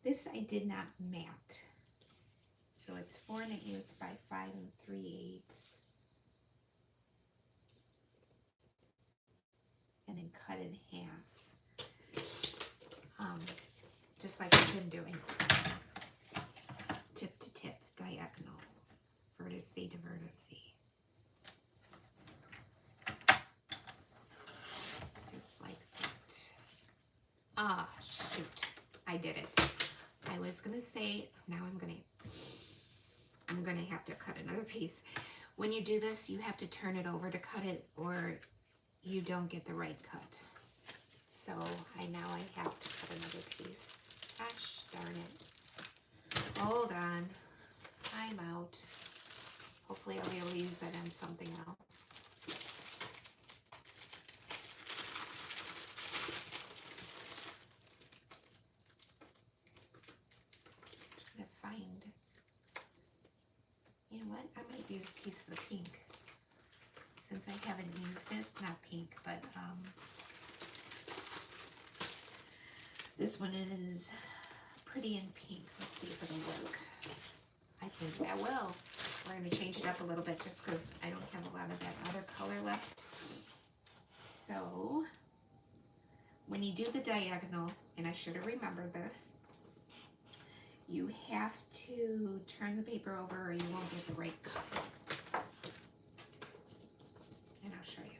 [SPEAKER 1] This I did not mat. So it's 4 1/8 by 5 3/8. And then cut in half. Just like I've been doing. Tip vertice to vertice. Just like that. Ah, shoot. I did it. I was gonna say, now I'm gonna have to cut another piece. When you do this, you have to turn it over to cut it, or you don't get the right cut. So now I have to cut another piece. Gosh darn it. Hold on. I'm out. Hopefully I'll be able to use that on something else. I'm gonna find, you know what? I might use a piece of the pink. Since I haven't used it, not pink, but this one is pretty in pink. Let's see if it'll work. I think that will. We're going to change it up a little bit just because I don't have a lot of that other color left. So when you do the diagonal, and I should have remembered this, you have to turn the paper over or you won't get the right cut. And I'll show you.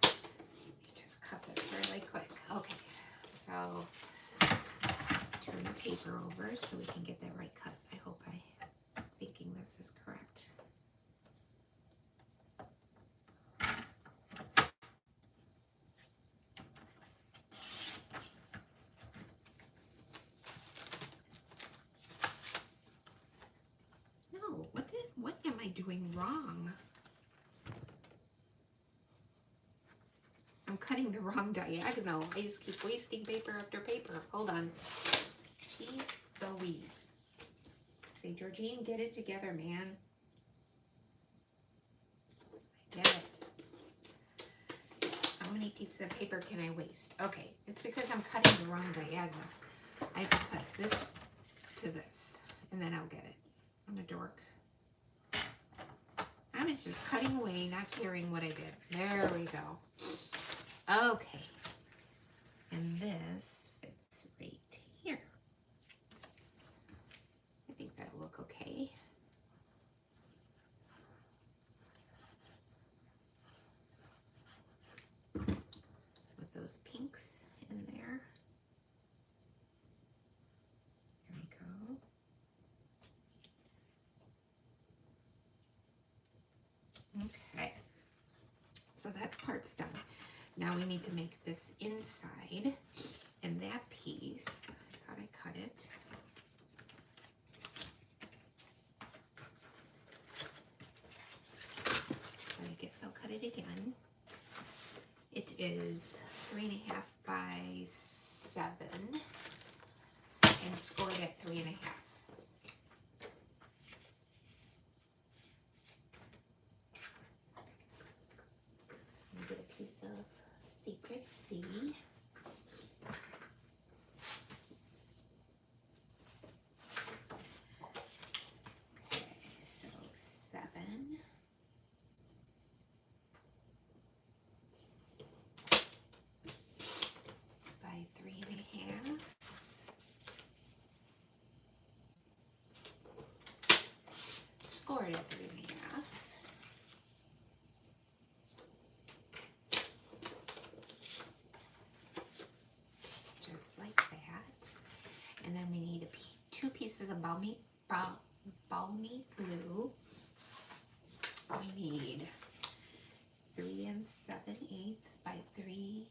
[SPEAKER 1] Let me just cut this really quick. Okay, so turn the paper over so we can get that right cut. I hope I'm thinking this is correct. No, what am I doing wrong? I'm cutting the wrong diagonal. I just keep wasting paper after paper. Hold on. Jeez Louise. Say, Georgine, get it together, man. I get it. How many pieces of paper can I waste? Okay, it's because I'm cutting the wrong diagonal. I have to cut this to this, and then I'll get it. I'm a dork. I was just cutting away, not caring what I did. There we go. Okay. And this fits right here. I think that'll look okay. With those pinks in there. There we go. Okay, so that part's done. Now we need to make this inside, and that piece, I thought I cut it. But I guess I'll cut it again. It is 3.5 by 7 and scored at 3.5. Get a piece of Secret C. Okay, so 7 by 3.5. Scored at 3.5. And then we need 2 pieces of balmy blue. We need 3 7/8 by 3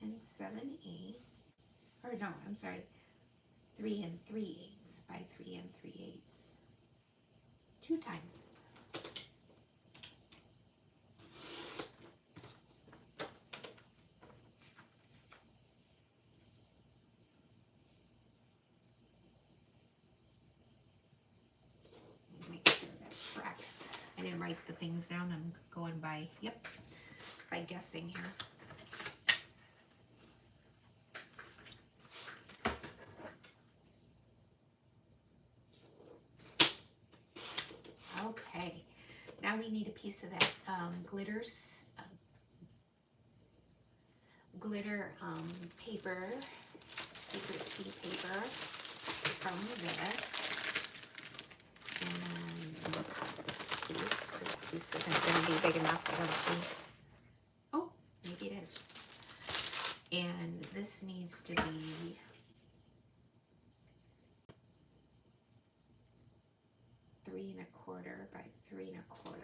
[SPEAKER 1] 7/8. Or no, I'm sorry, 3 3/8 by 3 3/8. 2 times. I didn't write the things down. I'm going by, yep, by guessing here. Okay, now we need a piece of that glitter paper, Secret C paper. from this. And this piece, because that piece isn't going to be big enough, I don't think. Oh, maybe it is. And this needs to be 3 1/4 by 3 1/4.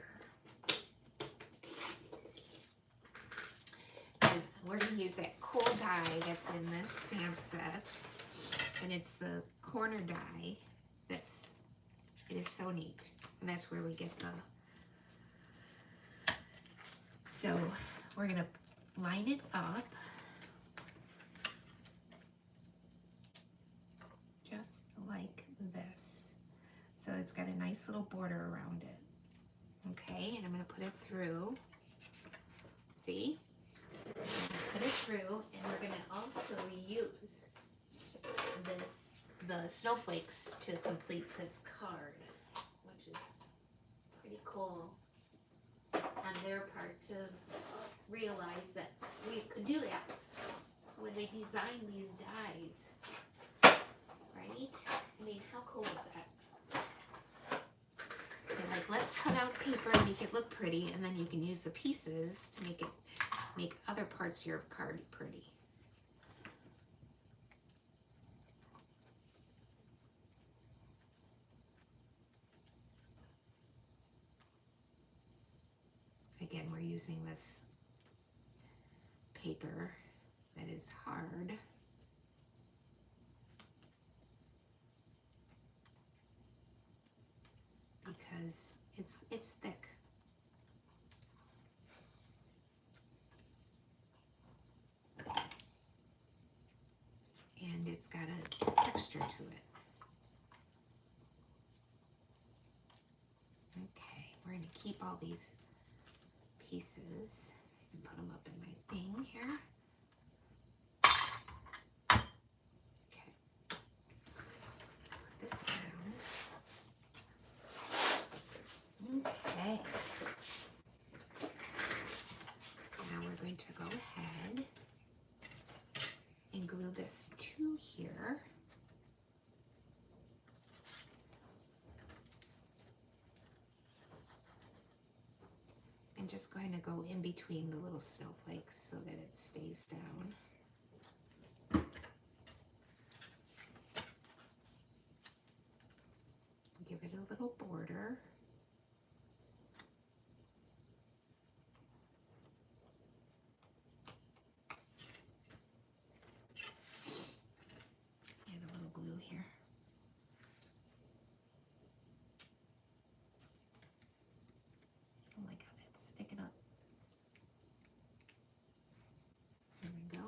[SPEAKER 1] And we're going to use that coal die that's in this stamp set, and it's the corner die. This, it is so neat, and that's where we get the. So we're going to line it up just like this. So it's got a nice little border around it. Okay, and I'm going to put it through. See? Put it through, and we're going to also use the snowflakes to complete this card, which is pretty cool on their part to realize that we could do that when they design these dies, right? I mean, how cool is that? They're like, let's cut out paper and make it look pretty, and then you can use the pieces to make other parts of your card pretty. Again, we're using this paper that is hard. Because it's thick. And it's got a texture to it. Okay, we're going to keep all these pieces and put them up in my thing here. Okay, put this down. Okay, now we're going to go ahead and glue this to here. I'm just going to go in between the little snowflakes so that it stays down. Give it a little border. And a little glue here. Oh my God, it's sticking up. There we go.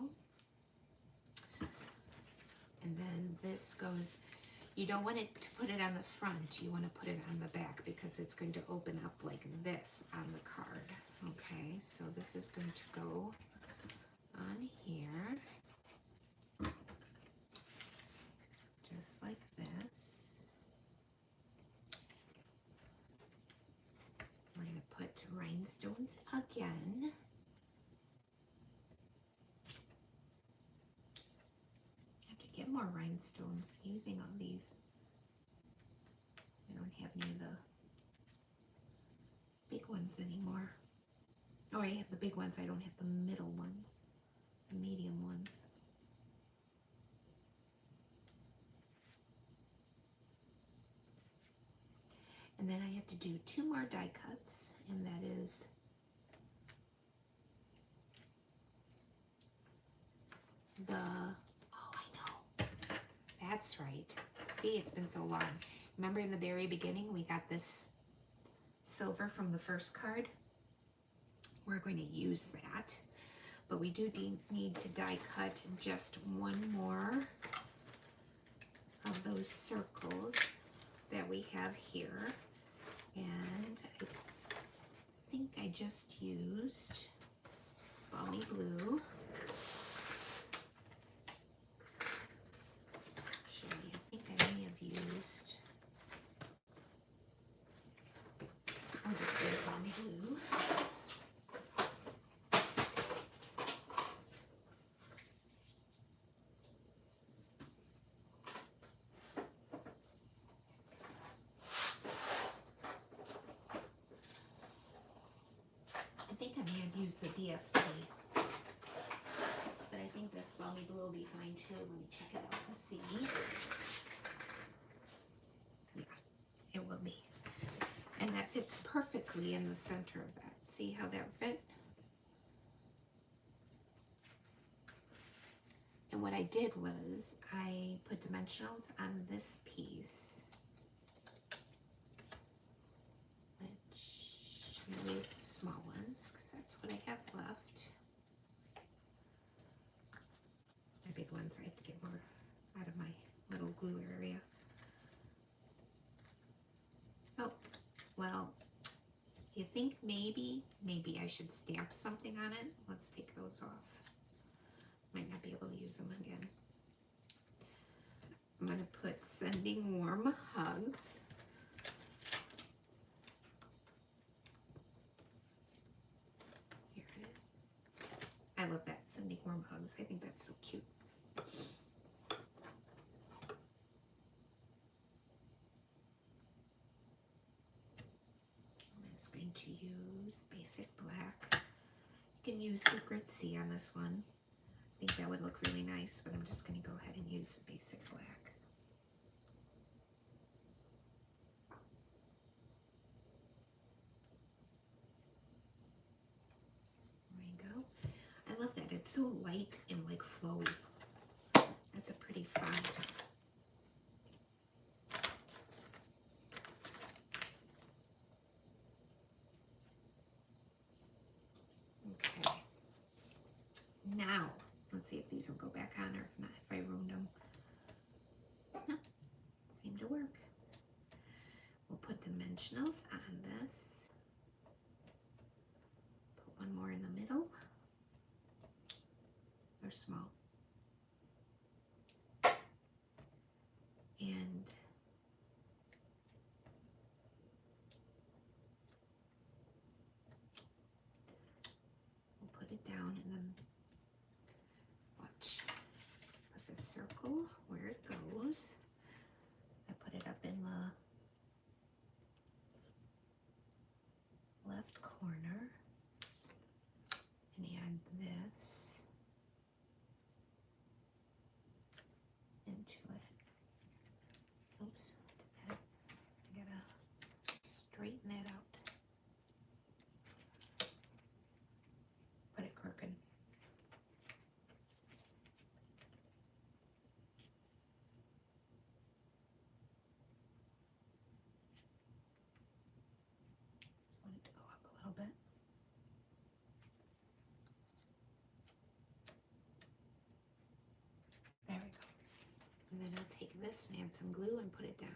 [SPEAKER 1] And then this goes, you don't want it to put it on the front, you want to put it on the back because it's going to open up like this on the card. Okay, so this is going to go on here, just like this. We're going to put rhinestones again. Get more rhinestones using all these. I don't have any of the big ones anymore. Oh, I have the big ones. I don't have the middle ones, the medium ones. And then I have to do 2 more die cuts, and that is the, oh, I know. That's right. See, it's been so long. Remember in the very beginning, we got this silver from the first card? We're going to use that, but we do need to die cut just 1 more of those circles that we have here. And I think I just used balmy glue. Actually, I think I may have used, I'll just use balmy glue. yesterday. But I think this Lummy Blue will be fine too. Let me check it out and see. Yeah, it will be. And that fits perfectly in the center of that. See how that fit? And what I did was I put dimensionals on this piece, which I'm gonna use the small ones because that's what I have left. My big ones I have to get more out of my little glue area. Oh, well, you think maybe I should stamp something on it? Let's take those off. Might not be able to use them again. I'm going to put sending warm hugs. Here it is. I love that, sending warm hugs. I think that's so cute. I'm just going to use basic black. You can use Secret Sea on this one. I think that would look really nice, but I'm just going to go ahead and use basic black. There we go. I love that. It's so light and like flowy. That's a pretty font. Okay. Now, let's see if these will go back on or if not, if I ruined them. No, seemed to work. We'll put dimensionals on this. Put one more in the middle. They're small. And we'll put it down and then watch. Put the circle where it goes. I put it up in the left corner and add this into it. Oops, I gotta straighten that out. Put it crooked. Just want it to go up a little bit. There we go. And then I'll take this and add some glue and put it down.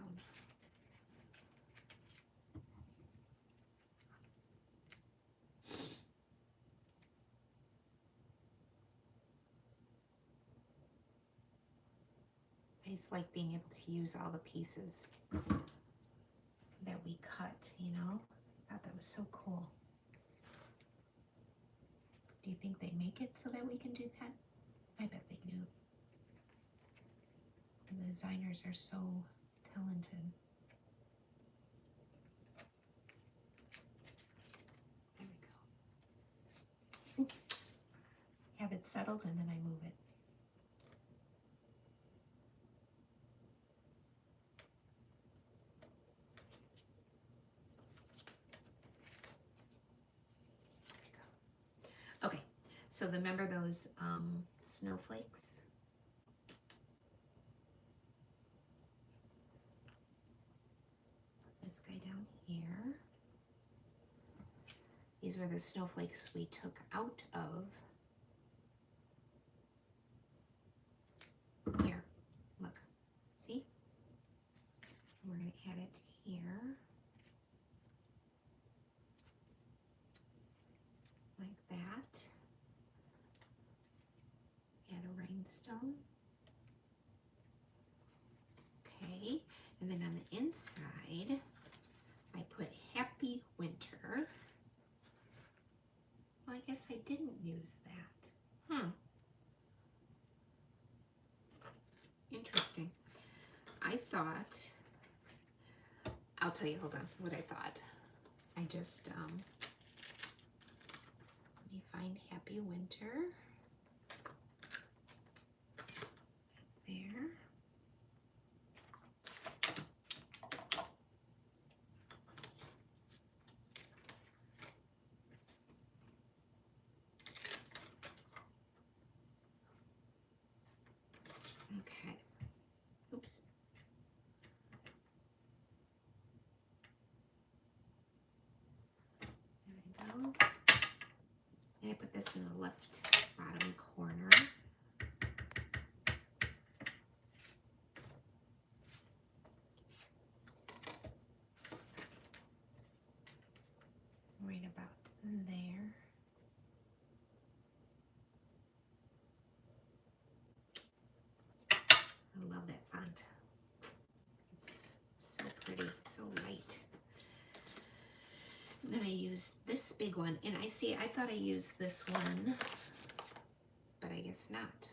[SPEAKER 1] I just like being able to use all the pieces that we cut, you know? I thought that was so cool. Do you think they make it so that we can do that? I bet they do. And the designers are so talented. There we go. Oops. Have it settled and then I move it. Okay, so remember those snowflakes? Put this guy down here. These were the snowflakes we took out of. Here, look, see? We're gonna add it here. Like that. Add a rhinestone. Okay, and then on the inside, I put Happy Winter. Well, I guess I didn't use that. Interesting. I thought, I'll tell you, hold on, what I thought. I just, let me find happy winter. There. Okay. Oops. There we go. And I put this in the left bottom corner. Right about there. I love that font. It's so pretty, so light. And then I use this big one, and I thought I used this one, but I guess not.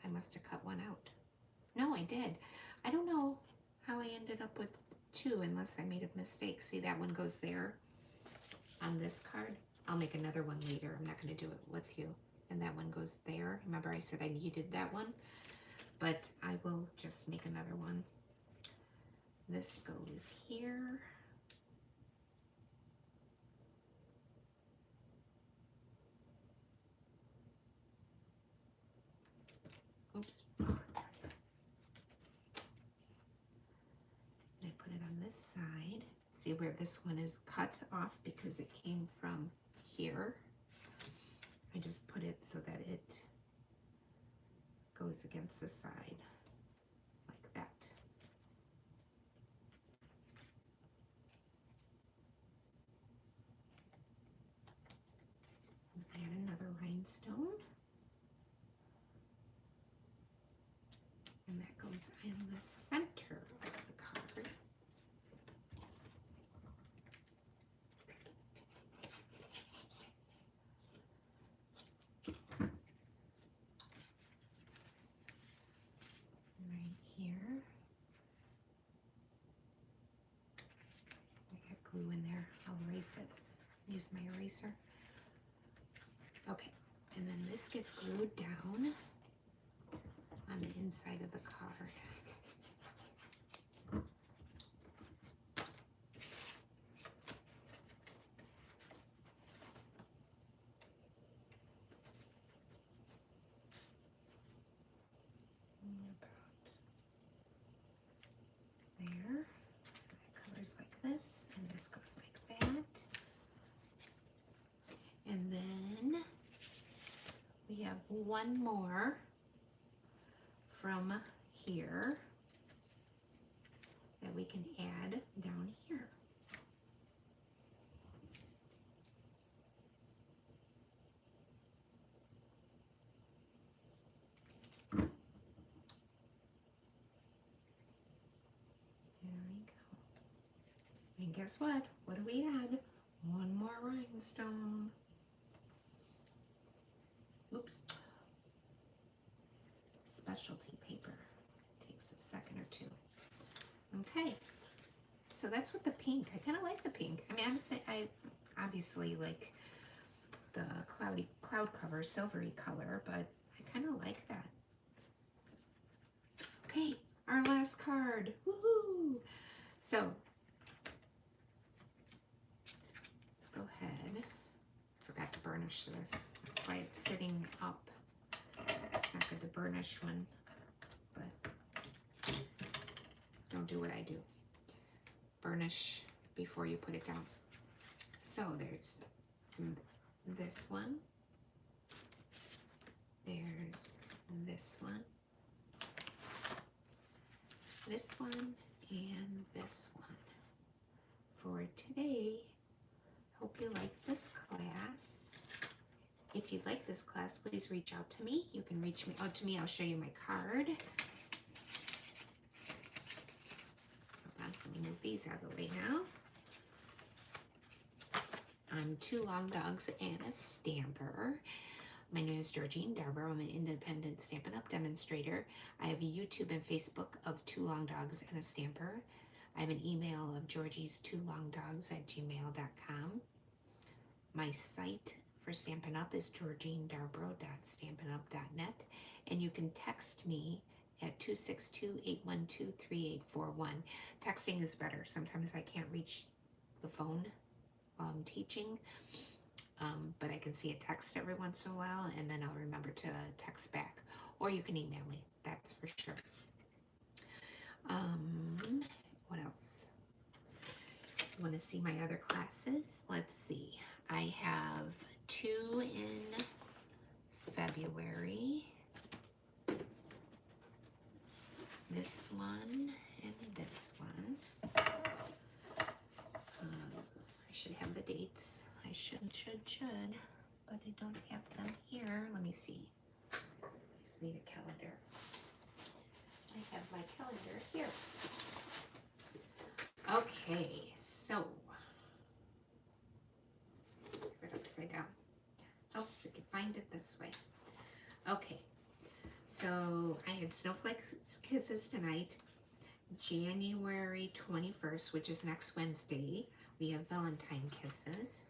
[SPEAKER 1] I must have cut one out. No, I did. I don't know how I ended up with two unless I made a mistake. See, that one goes there on this card. I'll make another one later. I'm not going to do it with you. And that one goes there. Remember I said I needed that one? But I will just make another one. This goes here. Oops. And I put it on this side. See where this one is cut off because it came from here. I just put it so that it goes against the side like that. Add another rhinestone. And that goes in the center of the card. Right here. I got glue in there. I'll erase it. Use my eraser. Okay, and then this gets glued down on the inside of the card. There. So it covers like this, and this goes like that. And then we have one more from here that we can add down here. There we go. And guess what? What do we add? One more rhinestone. Oops. Specialty paper. Takes a second or two. Okay. So that's with the pink. I kind of like the pink. I mean, I obviously like the cloud cover, silvery color, but I kind of like that. Okay, our last card. Woohoo! So let's go ahead. Forgot to burnish this. That's why it's sitting up. It's not good to burnish one, but don't do what I do. Burnish before you put it down. So there's this one. There's this one. This one and this one. For today, hope you like this class. If you like this class, please reach out to me. You can reach me out to me. I'll show you my card. Hold on, let me move these out of the way now. I'm Two Long Dogs and a Stamper. My name is Georgine Darboe. I'm an independent Stampin' Up! Demonstrator. I have a YouTube and Facebook of Two Long Dogs and a Stamper. I have an email of georgies2longdogs@gmail.com. My site for Stampin' Up is georginedarbro.stampinup.net, and you can text me at 262-812-3841. Texting is better. Sometimes I can't reach the phone while I'm teaching, but I can see a text every once in a while, and then I'll remember to text back. Or you can email me, that's for sure. What else? Want to see my other classes? Let's see. I have 2 in February. This one and this one. I should have the dates. I should, but I don't have them here. Let me see. I just need a calendar. I have my calendar here. Okay, so right upside down. Oh, so I can find it this way. Okay, so I had Snowflake Kisses tonight, January 21st, which is next Wednesday. We have Valentine Kisses.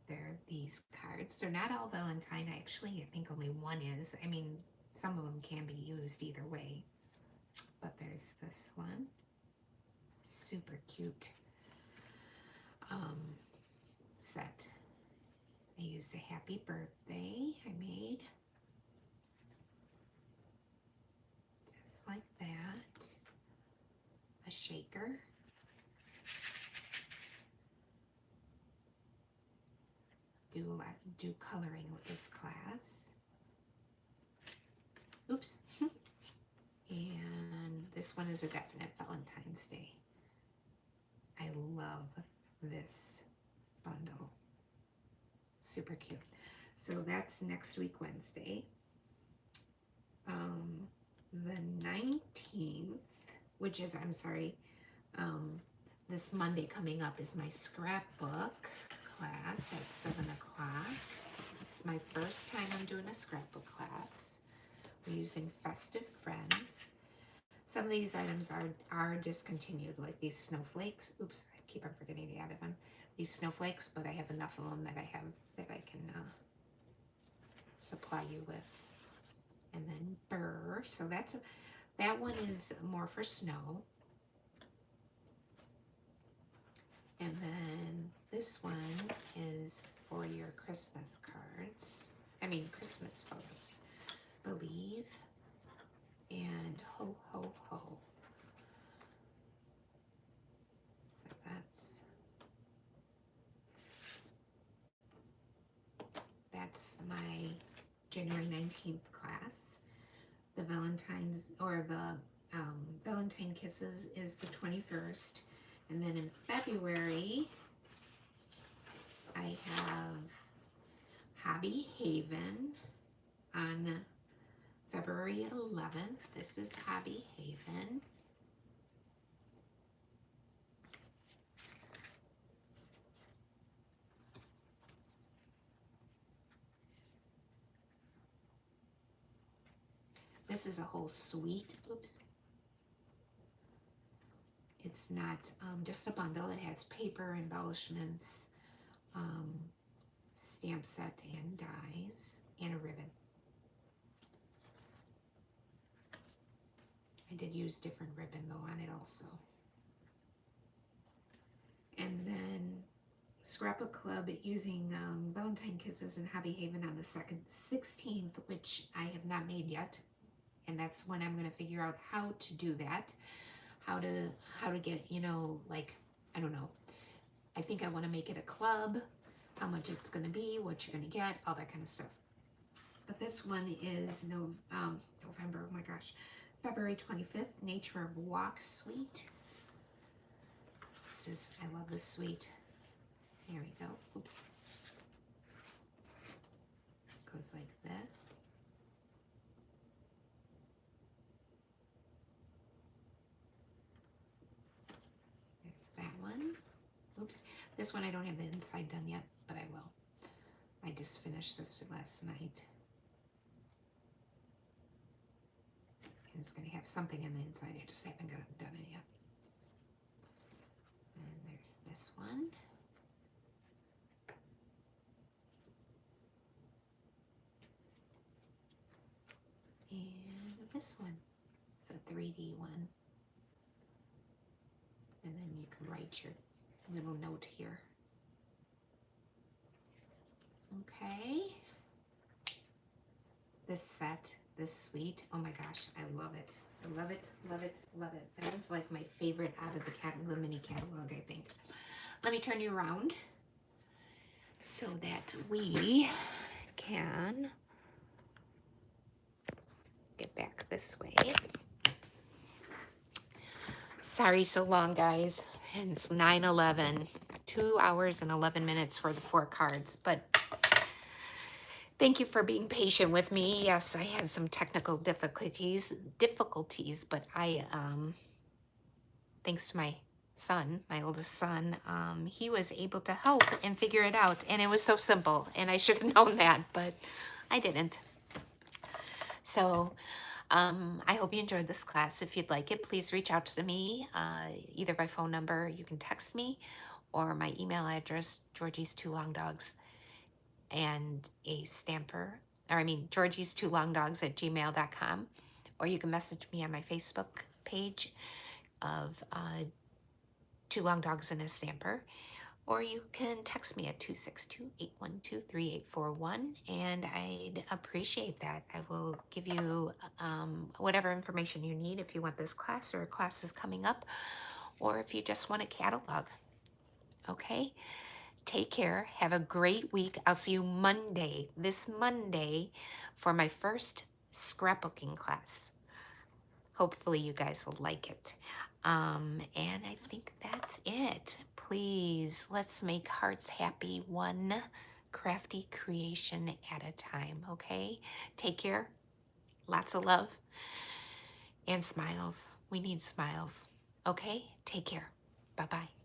[SPEAKER 1] They're these cards. They're not all Valentine. Actually, I think only one is. I mean, some of them can be used either way. But there's this one. Super cute set. I used a happy birthday I made. Just like that. A shaker. Do coloring with this class. Oops. And this one is a definite Valentine's Day. I love this bundle. Super cute. So that's next week, Wednesday. The 19th, which is, I'm sorry, this Monday coming up is my scrapbook class at 7 o'clock. It's my first time I'm doing a scrapbook class. We're using Festive Friends. Some of these items are discontinued, like these snowflakes. Oops, I keep on forgetting to add them. These snowflakes, but I have enough of them that I can supply you with. And then burr. So that one is more for snow. And then this one is for your Christmas cards. I mean, Christmas photos. Believe and ho, ho, ho. So that's my January 19th class. The Valentine Kisses is the 21st. And then in February, I have Hobby Haven on February 11th. This is Hobby Haven. This is a whole suite. Oops. It's not just a bundle. It has paper, embellishments, stamp set and dies, and a ribbon. I did use different ribbon though on it also. And then Scrapbook Club using Valentine Kisses and Hobby Haven on the 16th, which I have not made yet. And that's when I'm going to figure out how to do that. How to get, you know, like, I don't know. I think I want to make it a club, how much it's going to be, what you're going to get, all that kind of stuff. But this one is November, oh my gosh, February 25th, Nature of Walk Suite. I love this suite. Here we go. Oops. It goes like this. There's that one. Oops. This one I don't have the inside done yet, but I will. I just finished this last night. And it's going to have something in the inside. I just haven't done it yet. And there's this one. this one. It's a 3D one. And then you can write your little note here. Okay. This set, this suite, oh my gosh, I love it. I love it, love it, love it. That is like my favorite out of the mini catalog, I think. Let me turn you around so that we can get back this way. Sorry so long, guys. And it's 9:11. 2 hours and 11 minutes for the 4 cards, but thank you for being patient with me. Yes, I had some technical difficulties, but I, thanks to my son, my oldest son, he was able to help and figure it out. And it was so simple, and I should have known that, but I didn't. So I hope you enjoyed this class. If you'd like it, please reach out to me, either by phone number, you can text me, or my email address, Georgie's Two Long Dogs, and a stamper, or I mean, Georgie's Two Long Dogs at gmail.com, or you can message me on my Facebook page of Two Long Dogs and a Stamper, or you can text me at 262-812-3841, and I'd appreciate that. I will give you whatever information you need if you want this class or classes coming up, or if you just want a catalog. Okay? Take care. Have a great week. I'll see you Monday, this Monday, for my first scrapbooking class. Hopefully you guys will like it. And I think that's it. Please, let's make hearts happy, one crafty creation at a time, okay? Take care. Lots of love and smiles. We need smiles. Okay? Take care. Bye-bye.